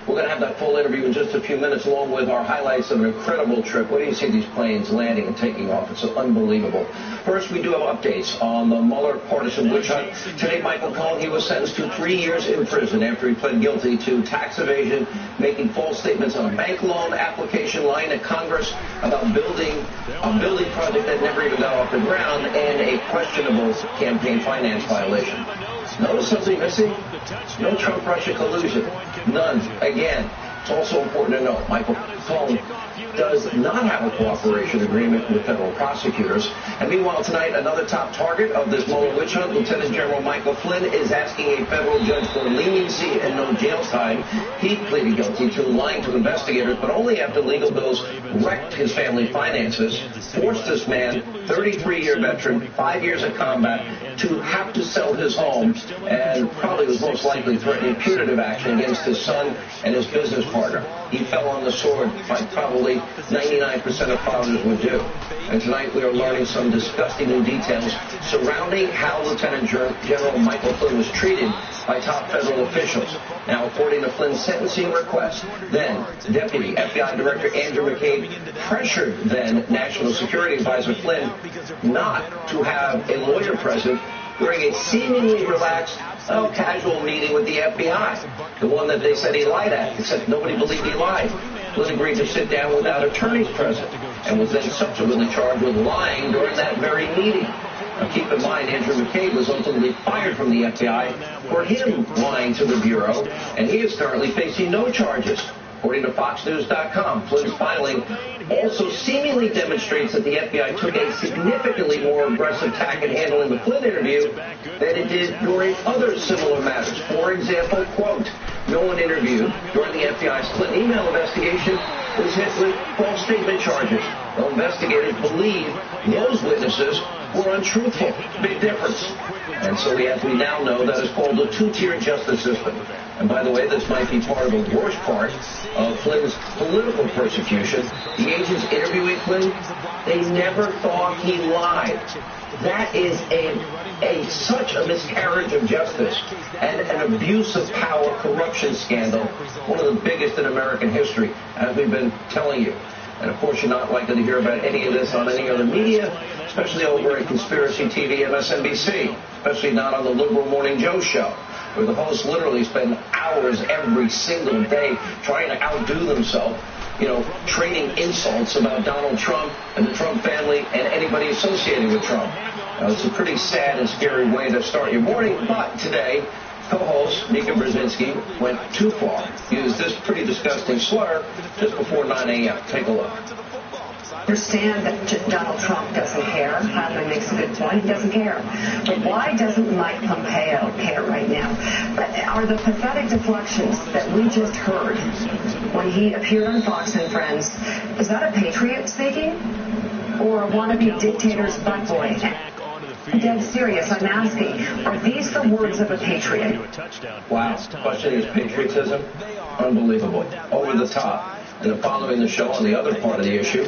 We're going to have that full interview in just a few minutes, along with our highlights of an incredible trip. What do you see these planes landing and taking off? It's unbelievable. First, we do have updates on the Mueller partisan witch hunt. Today, Michael Cohen, he was sentenced to 3 years in prison after he pled guilty to tax evasion, making false statements on a bank loan application, lying to Congress about building a building project that never even got off the ground, and a questionable campaign finance violation. Notice something missing? No Trump-Russia collusion. None. Again, it's also important to note, Michael Cohen does not have a cooperation agreement with federal prosecutors. And meanwhile, tonight, another top target of this Mueller witch hunt, Lieutenant General Michael Flynn, is asking a federal judge for leniency and no jail time. He pleaded guilty to lying to investigators, but only after legal bills wrecked his family finances, forced this man, 33-year veteran, 5 years of combat, to have to sell his home, and probably was most likely threatening punitive action against his son and his business partner. He fell on the sword like probably 99% of fathers would do. And tonight we are learning some disgusting new details surrounding how Lieutenant General Michael Flynn was treated by top federal officials. Now, according to Flynn's sentencing request, then Deputy FBI Director Andrew McCabe pressured then National Security Advisor Flynn not to have a lawyer present during a seemingly relaxed, casual meeting with the FBI, the one that they said he lied at, except nobody believed he lied. Flynn agreed to sit down without attorneys present and was then subsequently charged with lying during that very meeting. Now, keep in mind, Andrew McCabe was ultimately fired from the FBI for him lying to the Bureau, and he is currently facing no charges. According to FoxNews.com, Flynn's filing also seemingly demonstrates that the FBI took a significantly more aggressive tack in handling the Flynn interview than it did during other similar matters. For example, quote, no one interviewed during the FBI's Flynn email investigation was hit with false statement charges. The investigators believe those witnesses were untruthful. Big difference. And so we now know that it's called a two-tier justice system. And by the way, this might be part of the worst part of Flynn's political persecution. The agents interviewing Flynn, they never thought he lied. That is such a miscarriage of justice and an abuse of power corruption scandal, one of the biggest in American history, as we've been telling you. And of course, you're not likely to hear about any of this on any other media, especially over at Conspiracy TV, MSNBC, especially not on the Liberal Morning Joe show, where the hosts literally spend hours every single day trying to outdo themselves, trading insults about Donald Trump and the Trump family and anybody associated with Trump. Now, it's a pretty sad and scary way to start your morning, but today, co-host Mika Brzezinski went too far. He used this pretty disgusting slur just before 9 a.m. Take a look. I understand that Donald Trump doesn't care. Hyman makes a good point. He doesn't care. But why doesn't Mike Pompeo care right now? Are the pathetic deflections that we just heard when he appeared on Fox and Friends, is that a patriot speaking? Or a wannabe dictator's buttboy? I'm dead serious. I'm asking, are these the words of a patriot? Wow. Questioning his patriotism? Unbelievable. Over the top. And then following the show on the other part of the issue,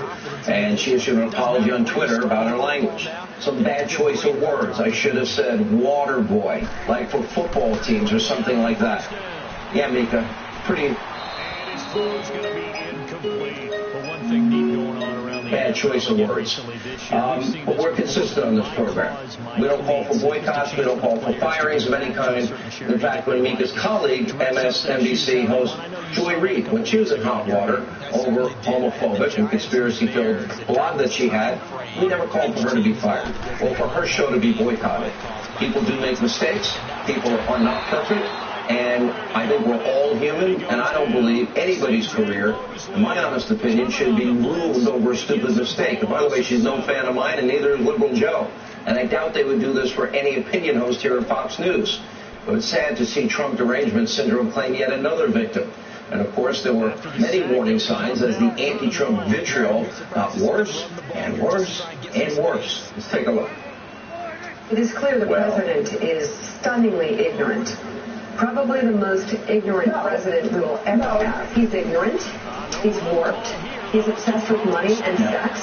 and she issued an apology on Twitter about her language. Some bad choice of words. I should have said water boy, like for football teams or something like that. Yeah, Mika, pretty bad choice of words. But we're consistent on this program. We don't call for boycotts. We don't call for firings of any kind. In fact, when Mika's colleague, MSNBC host Joy Reid, when she was in hot water over homophobic and conspiracy-filled blog that she had, we never called for her to be fired or for her show to be boycotted. People do make mistakes. People are not perfect. And I think we're all human, and I don't believe anybody's career, in my honest opinion, should be ruined over a stupid mistake. And by the way, she's no fan of mine, and neither is Liberal Joe. And I doubt they would do this for any opinion host here at Fox News. But it's sad to see Trump derangement syndrome claim yet another victim. And of course, there were many warning signs as the anti-Trump vitriol got worse and worse and worse. Let's take a look. It is clear the president is stunningly ignorant. Probably the most ignorant president we will ever have. He's ignorant, he's warped, he's obsessed with money and sex,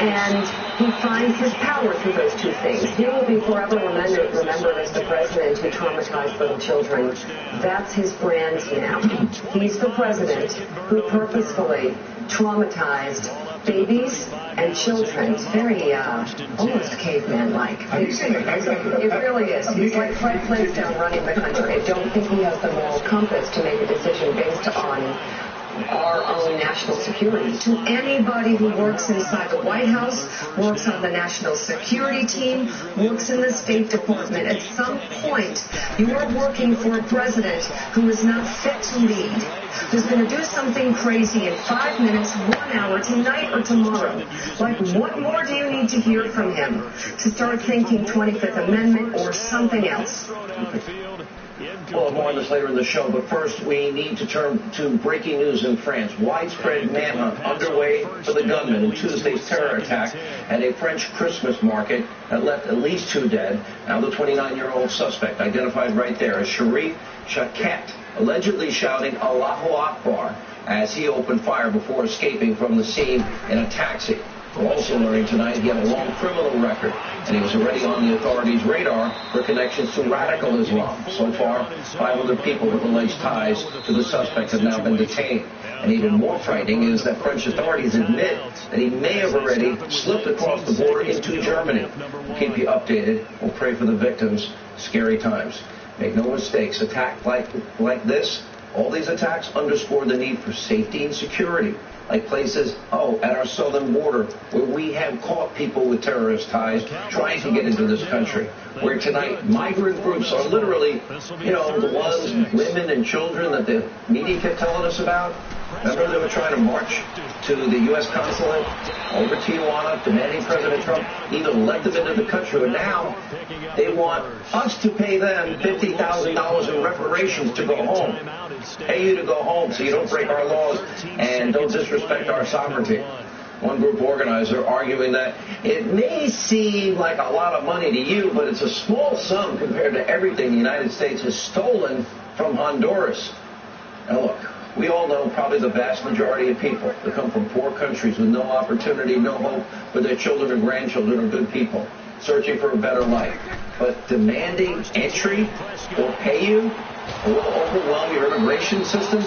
and he finds his power through those two things. He will be forever remembered as the president who traumatized little children. That's his brand now. He's the president who purposefully traumatized babies and children. It's very, almost caveman-like. It really is. He's like Fred Flintstone running the country. I don't think he has the moral compass to make a decision based on our own national security. To anybody who works inside the White House, works on the national security team, works in the State Department, at some point you are working for a president who is not fit to lead, who's going to do something crazy in 5 minutes, 1 hour, tonight or tomorrow. Like, what more do you need to hear from him to start thinking 25th Amendment or something else? We'll have more on this later in the show, but first we need to turn to breaking news in France. Widespread manhunt underway for the gunman in Tuesday's terror attack at a French Christmas market that left at least 2 dead. Now the 29-year-old suspect, identified right there as Sharif Chaket, allegedly shouting Allahu Akbar as he opened fire before escaping from the scene in a taxi. We're also learning tonight he had a long criminal record, and he was already on the authorities' radar for connections to radical Islam. So far, 500 people with alleged ties to the suspect have now been detained. And even more frightening is that French authorities admit that he may have already slipped across the border into Germany. We'll keep you updated. We'll pray for the victims. Scary times. Make no mistakes. Attacks like this, all these attacks underscore the need for safety and security. Like places, at our southern border, where we have caught people with terrorist ties trying to get into this country. Where tonight, migrant groups are literally, the ones, women and children that the media kept telling us about. Remember they were trying to march to the U.S. consulate over Tijuana, demanding President Trump even let them into the country. And now they want us to pay them $50,000 in reparations to go home. Pay you to go home so you don't break our laws and don't disrespect our sovereignty. One group organizer arguing that it may seem like a lot of money to you, but it's a small sum compared to everything the United States has stolen from Honduras. Now look, we all know probably the vast majority of people that come from poor countries with no opportunity, no hope for their children or grandchildren are good people, searching for a better life. But demanding entry or pay you or overwhelm your immigration systems,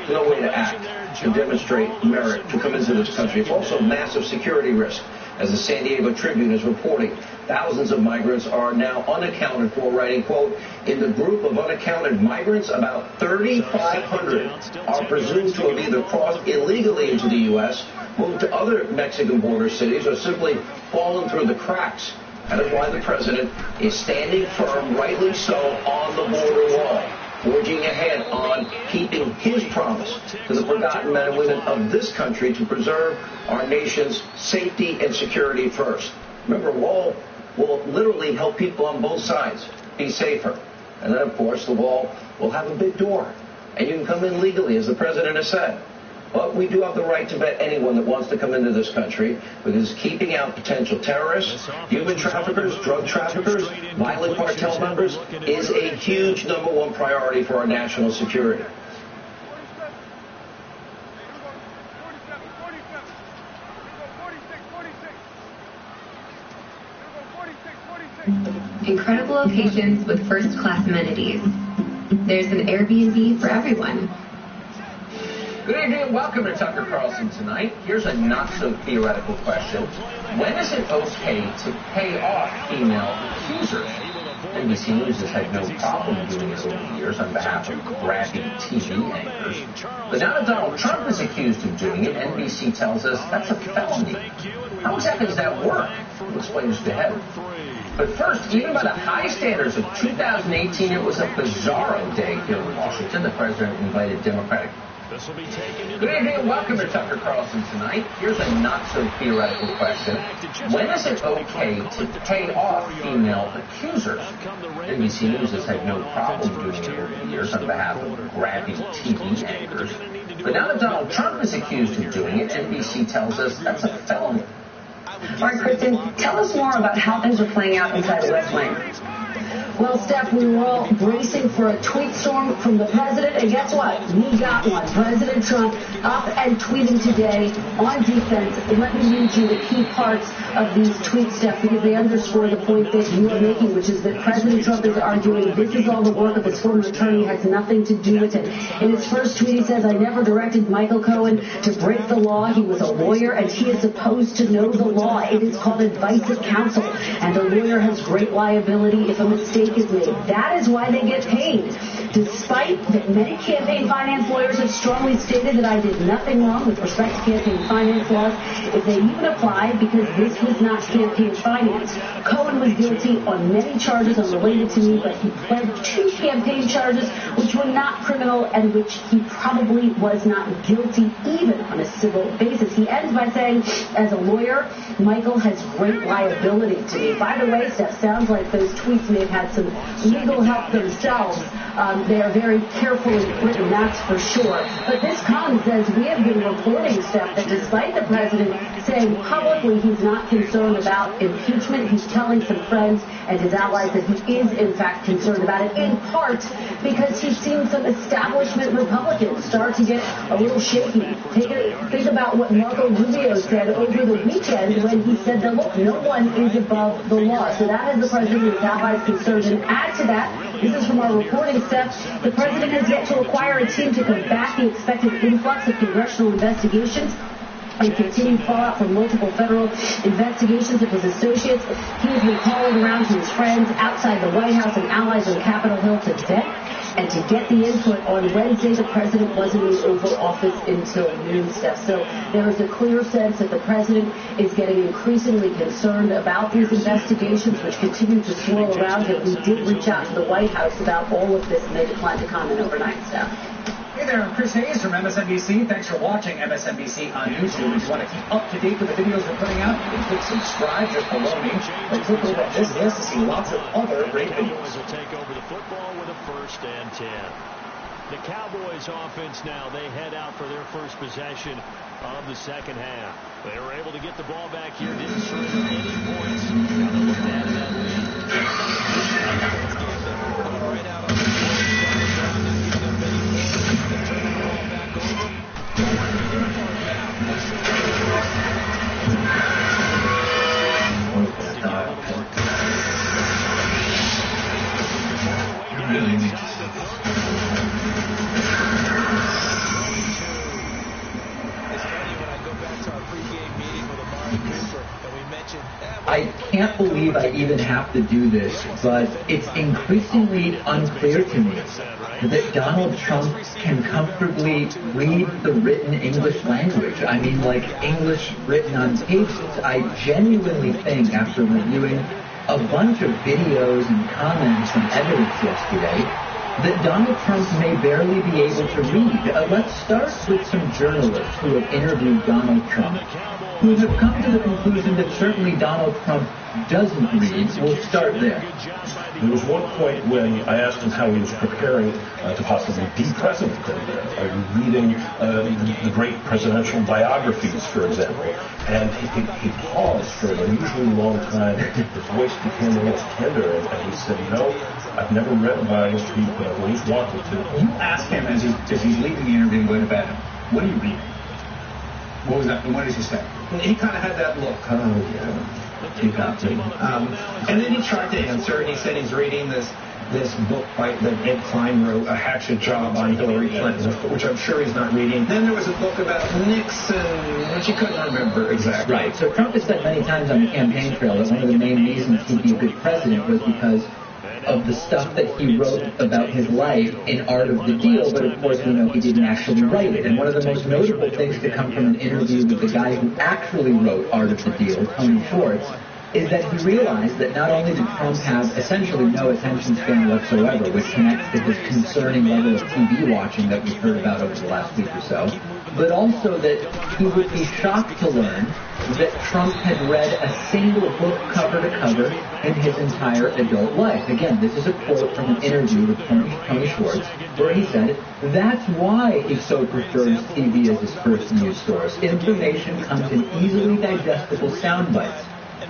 no way to act to demonstrate merit to come into this country. It's also a massive security risk. As the San Diego Tribune is reporting, thousands of migrants are now unaccounted for, writing, quote, in the group of unaccounted migrants, about 3,500 are presumed to have either crossed illegally into the U.S., moved to other Mexican border cities, or simply fallen through the cracks. That is why the president is standing firm, rightly so, on the border wall, forging ahead on keeping his promise to the forgotten men and women of this country to preserve our nation's safety and security first. Remember, a wall will literally help people on both sides be safer. And then, of course, the wall will have a big door, and you can come in legally, as the president has said. But we do have the right to vet anyone that wants to come into this country, because keeping out potential terrorists, human traffickers, drug traffickers, violent cartel members is a huge #1 priority for our national security. Incredible locations with first-class amenities. There's an Airbnb for everyone. Good evening and welcome to Tucker Carlson Tonight. Here's a not-so-theoretical question. When is it okay to pay off female accusers? NBC News has had no problem doing it over the years on behalf of grabby TV anchors. But now that Donald Trump is accused of doing it, NBC tells us that's a felony. How exactly does that work? We'll explain just ahead. But first, even by the high standards of 2018, it was a bizarro day here in Washington. The president invited Democratic. Good evening and welcome to Tucker Carlson Tonight. Here's a not-so-theoretical question. When is it okay to pay off female accusers? NBC News has had no problem doing it over the years on behalf of grabby TV anchors. But now that Donald Trump is accused of doing it, NBC tells us that's a felony. All right, Kristen, tell us more about how things are playing out inside the West Wing. Well, Steph, we were all bracing for a tweet storm from the president, and guess what? We got one. President Trump up and tweeting today on defense. Let me read you the key parts of these tweets, Steph, because they underscore the point that you are making, which is that President Trump is arguing this is all the work of his former attorney, has nothing to do with it. In his first tweet, he says, I never directed Michael Cohen to break the law. He was a lawyer, and he is supposed to know the law. It is called advice of counsel, and a lawyer has great liability if a mistake is made. That is why they get paid. Despite that many campaign finance lawyers have strongly stated that I did nothing wrong with respect to campaign finance laws, if they even applied, because this was not campaign finance. Cohen was guilty on many charges unrelated to me, but he pled 2 campaign charges which were not criminal and which he probably was not guilty even on a civil basis. He ends by saying, as a lawyer, Michael has great liability to me. By the way, Steph, sounds like those tweets may have had some legal help themselves. They are very carefully written, that's for sure. But this comes as we have been reporting, Steph, that despite the president saying publicly he's not concerned about impeachment, he's telling some friends and his allies that he is, in fact, concerned about it, in part because he's seen some establishment Republicans start to get a little shaky. Think about what Marco Rubio said over the weekend when he said that, look, no one is above the law. So that has the president and his allies concerned. And add to that, this is from our reporting, Steph, the president has yet to acquire a team to combat the expected influx of congressional investigations and continued fallout from multiple federal investigations of his associates. He has been calling around to his friends outside the White House and allies on Capitol Hill to vet and to get the input. On Wednesday, the president wasn't in the Oval Office until noon, Steph. So there is a clear sense that the president is getting increasingly concerned about these investigations, which continue to swirl around him. We did reach out to the White House about all of this, and they declined to comment overnight, Steph. Hey there, I'm Chris Hayes from MSNBC. Thanks for watching MSNBC on YouTube. If you want to keep up to date with the videos we're putting out, you can click subscribe just below me, or click over at this list to see lots of other great videos. Will take over the football with a 1st and 10. The Cowboys offense now, they head out for their first possession of the second half. They were able to get the ball back here, didn't surrender any points. Now they'll look to add to that lead. Right out on the I can't believe I even have to do this, but it's increasingly unclear to me that Donald Trump can comfortably read the written English language. I mean, like English written on pages. I genuinely think, after reviewing a bunch of videos and comments and evidence yesterday, that Donald Trump may barely be able to read. Let's start with some journalists who have interviewed Donald Trump, who have come to the conclusion that certainly Donald Trump doesn't read. We'll start there. There was one point when I asked him how he was preparing to possibly be president. Are you reading the great presidential biographies, for example? And he paused for an unusually long time. His voice became a little tender, and he said, I've never read a biography, but I've always wanted to. You asked him as he's leaving the interview and going to bed, what are you reading? What was that? What did he say? He kind of had that look. Oh, yeah. You got to. And then he tried to answer, and he said he's reading this book that Ed Klein wrote, A Hatchet Job on Hillary Clinton, which I'm sure he's not reading. Then there was a book about Nixon, which he couldn't remember exactly. Right. So Trump has said many times on the campaign trail that one of the main reasons he'd be a good president was because of the stuff that he wrote about his life in Art of the Deal, but of course we know he didn't actually write it. And one of the most notable things to come from an interview with the guy who actually wrote Art of the Deal, Tony Schwartz, is that he realized that not only did Trump have essentially no attention span whatsoever, which connects to his concerning level of TV watching that we've heard about over the last week or so, but also that he would be shocked to learn that Trump had read a single book cover to cover in his entire adult life. Again, this is a quote from an interview with Tony Schwartz, where he said, that's why he so prefers TV as his first news source. Information comes in easily digestible sound bites.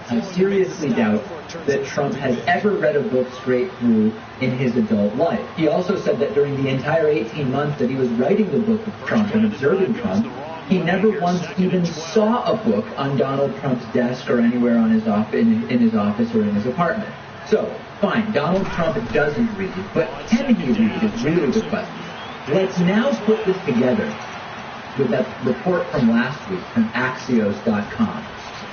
I seriously doubt that Trump has ever read a book straight through in his adult life. He also said that during the entire 18 months that he was writing the book of Trump and observing Trump, he never once even saw a book on Donald Trump's desk or anywhere on his in his office or in his apartment. So, fine, Donald Trump doesn't read, but can he read is really the question. Let's now put this together with that report from last week from Axios.com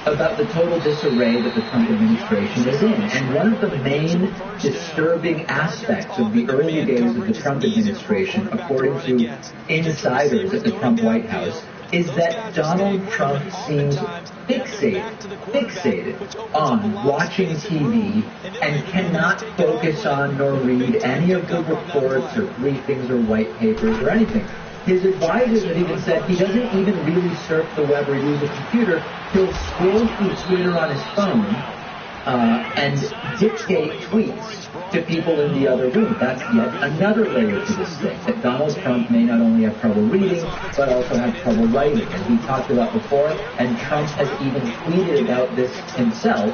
about the total disarray that the Trump administration is in. And one of the main disturbing aspects of the early days of the Trump administration, according to insiders at the Trump White House, is that Donald Trump seems fixated on watching TV and cannot focus on nor read any of the reports or briefings or white papers or anything. His advisors have even said he doesn't even really surf the web or use a computer. He'll scroll through Twitter on his phone and dictate tweets to people in the other room. That's yet another layer to this thing, that Donald Trump may not only have trouble reading, but also have trouble writing. And we talked about before, and Trump has even tweeted about this himself.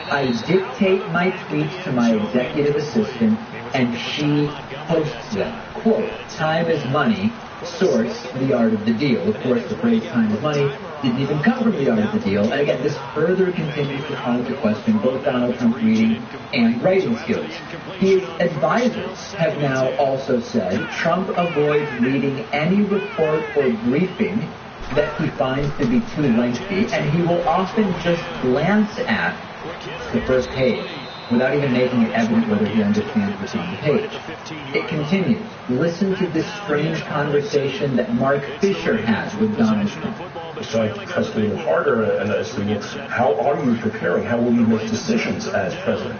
I dictate my tweets to my executive assistant, and she posts them. Quote, time is money. Source, The Art of the Deal. Of course, the phrase time is money didn't even come from The Art of the Deal. And again, this further continues to call into question both Donald Trump's reading and writing skills. His advisors have now also said Trump avoids reading any report or briefing that he finds to be too lengthy, and he will often just glance at the first page without even making it evident whether he understands what's on the page. It continues. Listen to this strange conversation that Mark Fisher has with Donald Trump. So I pressed a little harder and I said, how are you preparing? How will you make decisions as president?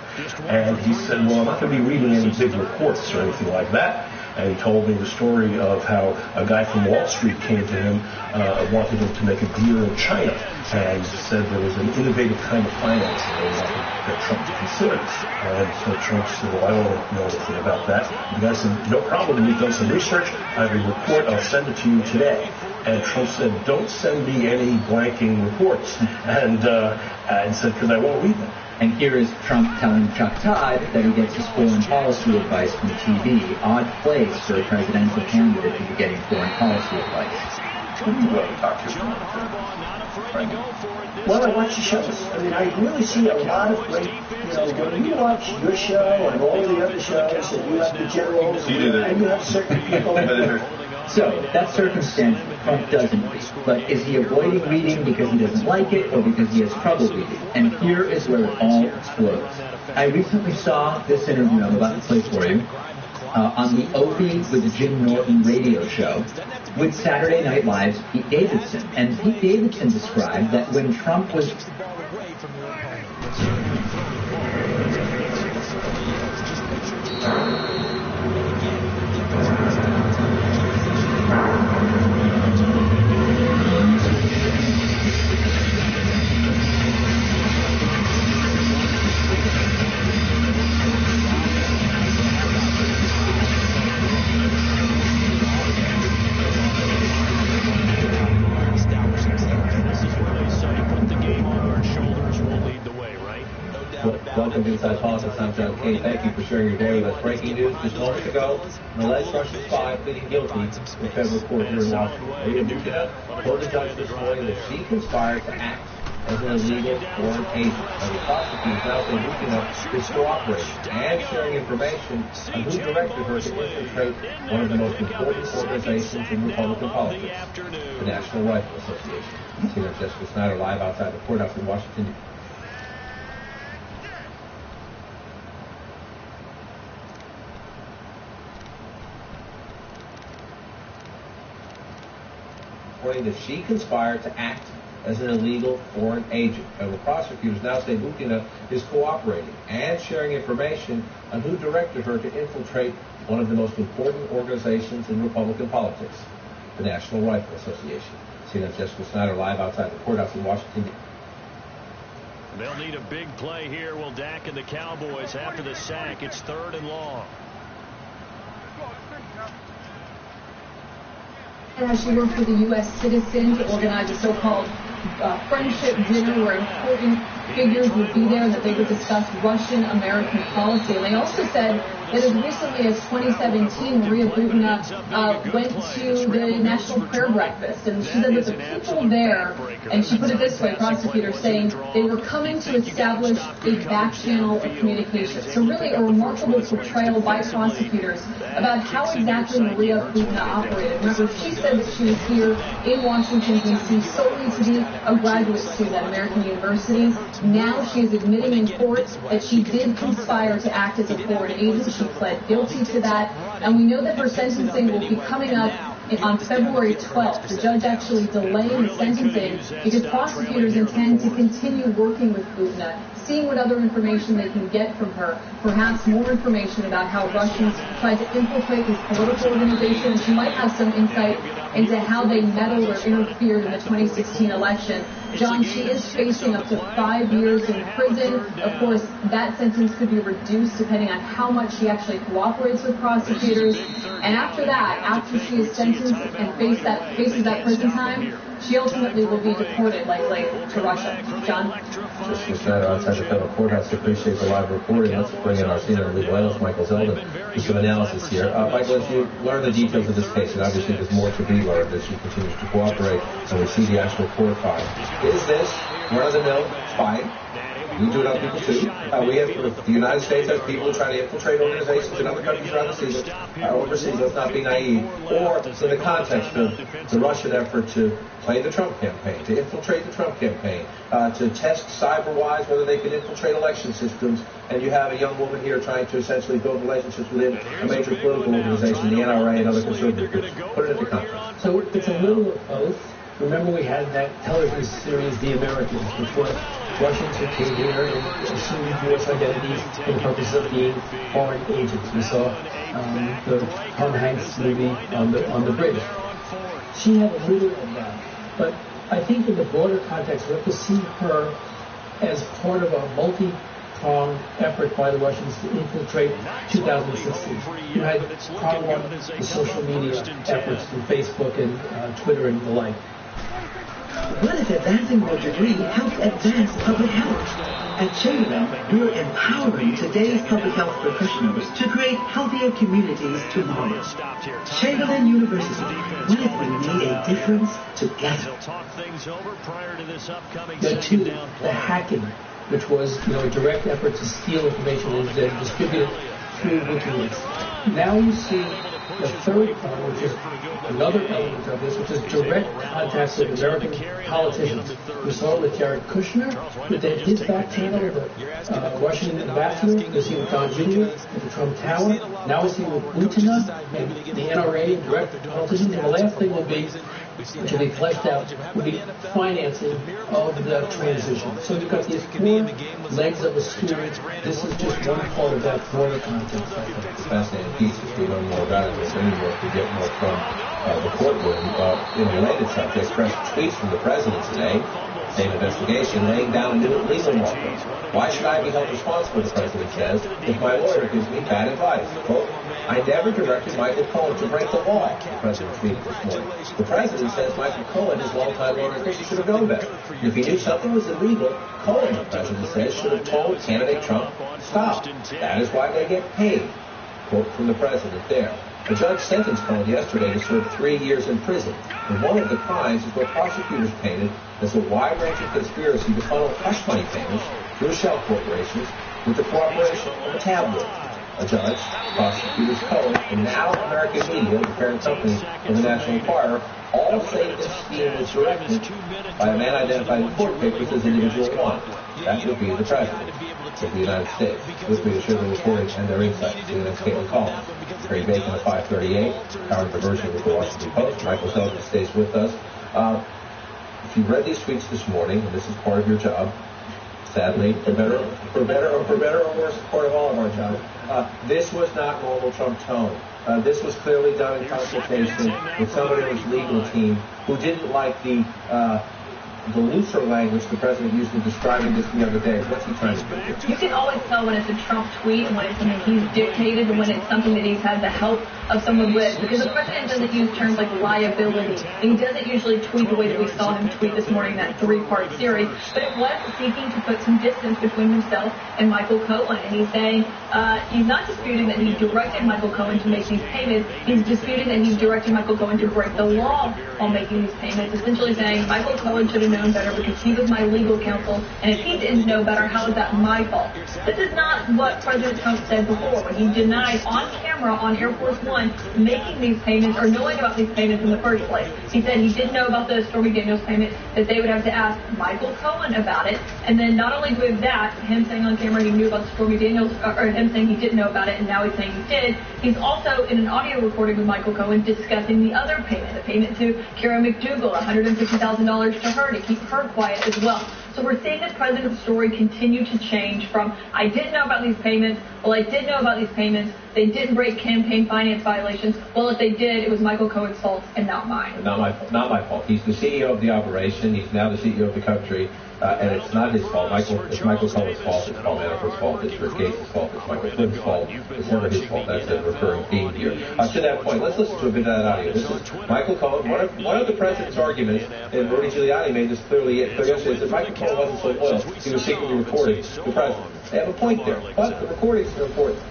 And he said, well, I'm not going to be reading any big reports or anything like that. And he told me the story of how a guy from Wall Street came to him, wanted him to make a deal in China, and said there was an innovative kind of finance that Trump considered. And so Trump said, well, I don't know anything about that. The guy said, no problem, we've done some research, I have a report, I'll send it to you today. And Trump said, don't send me any blanking reports. And said, because I won't read them. And here is Trump telling Chuck Todd that he gets his foreign policy advice from TV. Odd place for a presidential candidate to be getting foreign policy advice. Well, I watch the shows. I mean, I really see a lot of great, when you watch your show and all the other shows, and you have the generals, and you have certain people. So, that's circumstantial. Trump doesn't read. But is he avoiding reading because he doesn't like it or because he has trouble reading? And here is where it all explodes. I recently saw this interview I'm about to play for you on the Opie with Jim Norton radio show with Saturday Night Live's Pete Davidson. And Pete Davidson described that when Trump was... Welcome to Inside Politics. I'm John Kane. Thank you for sharing your day with us. Breaking news just moments ago, an alleged Russian spy pleading guilty in federal court here in Washington. Maria Butina told the judge this morning that she conspired to act as an illegal foreign agent. And the prosecutors now say Butina is cooperating and sharing information on who directed her to infiltrate one of the most important organizations in Republican politics, the National Rifle Association. Senior Jessica Snyder live outside the courthouse in Washington. That she conspired to act as an illegal foreign agent. Federal prosecutors now say Butina is cooperating and sharing information on who directed her to infiltrate one of the most important organizations in Republican politics, the National Rifle Association. CNN Jessica Snyder live outside the courthouse in Washington. They'll need a big play here. Will Dak and the Cowboys after the sack. It's 3rd and long. As she worked for the U.S. Citizen to organize a so-called friendship dinner where important figures would be there and that they would discuss Russian-American policy. And they also said that as recently as 2017, Maria Butina went to the National Prayer Breakfast. And she said that the people there, and she put it this way, prosecutors saying they were coming to establish a back channel of communication. So really a remarkable portrayal by prosecutors about how exactly Maria Butina operated. Remember, she said that she was here in Washington, D.C. solely to be a graduate student at American universities. Now she is admitting in court that she did conspire to act as a foreign agent. She pled guilty to that. And we know that her sentencing will be coming up on February 12th. The judge actually delaying the sentencing because prosecutors intend to continue working with Butina, seeing what other information they can get from her, perhaps more information about how Russians tried to infiltrate this political organization. And she might have some insight into how they meddled or interfered in the 2016 election. John, she is facing up to 5 years in prison. Of course, that sentence could be reduced depending on how much she actually cooperates with prosecutors. And after that, after she is sentenced and faces that prison time, she ultimately will be deported, likely, to Russia. John? Just matter outside the federal courthouse. Appreciate the live reporting. Let's bring in our senior legal analyst, Michael Zeldin, for some analysis here. Michael, as you learn the details of this case, and obviously there's more to be learned as you continue to cooperate and we see the actual court file. Is this run-of-the-mill spying? We do it on people too. The United States has people who try to infiltrate organizations in other countries around the seas, overseas. Let's not be naive. Or in the context of the Russian effort to play the Trump campaign, to infiltrate the Trump campaign, to test cyber-wise whether they can infiltrate election systems. And you have a young woman here trying to essentially build relationships within a major political organization, the NRA and other conservative groups. Put it into context. So it's a little of both. Remember we had that television series, The Americans, which was Russians who came here and assumed U.S. identities for the purpose of being foreign agents. We saw the Tom Hanks movie on the British. She had a little of that. But I think in the broader context, we have to see her as part of a multi-pronged effort by the Russians to infiltrate 2016. You had part one, the social media efforts through Facebook and Twitter and the like. What if advancing their degree helps advance public health? At Chamberlain, we're empowering today's public health professionals to create healthier communities tomorrow. Chamberlain University, what if we made a difference together? The hacking, which was a direct effort to steal information and then distribute it through WikiLeaks. Now you see the third part, which is another element of this, which is direct contact with American politicians. We saw it with Jared Kushner, with his back channel, the Russian ambassador. We see it with Don Jr. at the Trump Tower. Now we see it with Butina and the NRA and direct politicians. And the last thing will be, which will be fleshed out, will be financing of the transition. So you've got these four legs of a stool. This is just one part of that broader context. It's a fascinating piece. As we learn more about it, there's any more to get more from the courtroom. In a related subject, fresh tweets from the president today, same investigation, laying down a new legal marker. Why should I be held responsible, the president says, if my lawyer gives me bad advice? Quote, I never directed Michael Cohen to break the law, the president tweeted this morning. The president says Michael Cohen, his longtime lawyer, should have known better. If he knew something was illegal, Cohen, the president says, should have told candidate Trump, stop. That is why they get paid. Quote from the president there. A judge sentenced Cohen yesterday to serve 3 years in prison. And one of the crimes is what prosecutors painted as a wide-ranging conspiracy to funnel hush money payments through shell corporations with the cooperation of a tabloid. A judge, prosecutors Cohen, and now American Media, the parent company of the National Enquirer, all say this scheme was directed by a man identified in court papers as individual one. That would be the president of the United States. With me to share the reporting and their insights. CNN's Caitlin Collins. Harry Bacon at 538. Howard Diversion with the Washington Post. Michael Zeldin stays with us. If you read these tweets this morning, and this is part of your job, sadly, for better or worse, part of all of our jobs, this was not normal Trump tone. This was clearly done in consultation with somebody on his legal team who didn't like the looser language the president used in describing this the other day. What's he trying to do? You can always tell when it's a Trump tweet and when it's something he's dictated and when it's something that he's had the help of someone with. Because the president doesn't use terms like liability. And he doesn't usually tweet the way that we saw him tweet this morning, that 3-part series. But it was seeking to put some distance between himself and Michael Cohen. And he's saying he's not disputing that he directed Michael Cohen to make these payments. He's disputing that he's directed Michael Cohen to break the law on making these payments. Essentially saying Michael Cohen should have known better because he was my legal counsel, and if he didn't know better, how is that my fault? This is not what President Trump said before when he denied on camera on Air Force One making these payments or knowing about these payments in the first place. He said he didn't know about the Stormy Daniels payment, that they would have to ask Michael Cohen about it, and then not only with that, him saying on camera he knew about the Stormy Daniels, or him saying he didn't know about it, and now he's saying he did, he's also in an audio recording with Michael Cohen discussing the other payment, the payment to Kara McDougal, $150,000 to her to keep her quiet as well. So we're seeing the president's story continue to change from, I didn't know about these payments, well, I did know about these payments, They didn't break campaign finance violations. Well, if they did, it was Michael Cohen's fault and not mine. Not my fault. He's the CEO of the operation. He's now the CEO of the country. And it's not his fault. It's Michael Cohen's fault. It's Paul Manafort's fault. It's Rick Gates' fault. It's Michael Flynn's fault. It's never his fault. That's a recurring theme here. To that point, let's listen to a bit of that audio. This is Michael Cohen. One of the president's arguments, and Rudy Giuliani made this clearly yesterday, is that Michael Cohen wasn't so loyal. He was secretly recording the president. They have a point there, but the recordings are important.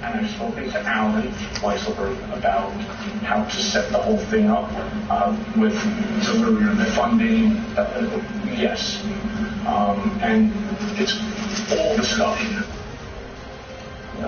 And I've spoken to Alan Weisselberg about how to set the whole thing up with the funding. Yes. And it's all discussion.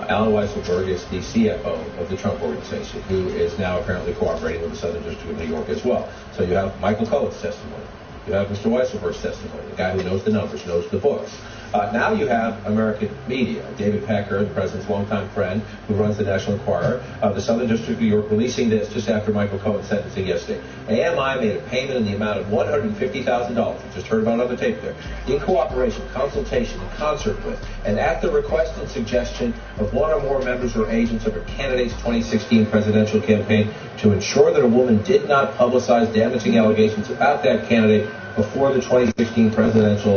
Alan Weisselberg is the CFO of the Trump Organization, who is now apparently cooperating with the Southern District of New York as well. So you have Michael Cohen's testimony. You have Mr. Weisselberg's testimony, the guy who knows the numbers, knows the books. Now you have American media. David Pecker, the president's longtime friend, who runs the National Enquirer, the Southern District of New York, releasing this just after Michael Cohen's sentencing yesterday. AMI made a payment in the amount of $150,000. We just heard about it on the tape there. In cooperation, consultation, in concert with, and at the request and suggestion of one or more members or agents of a candidate's 2016 presidential campaign to ensure that a woman did not publicize damaging allegations about that candidate before the 2016 presidential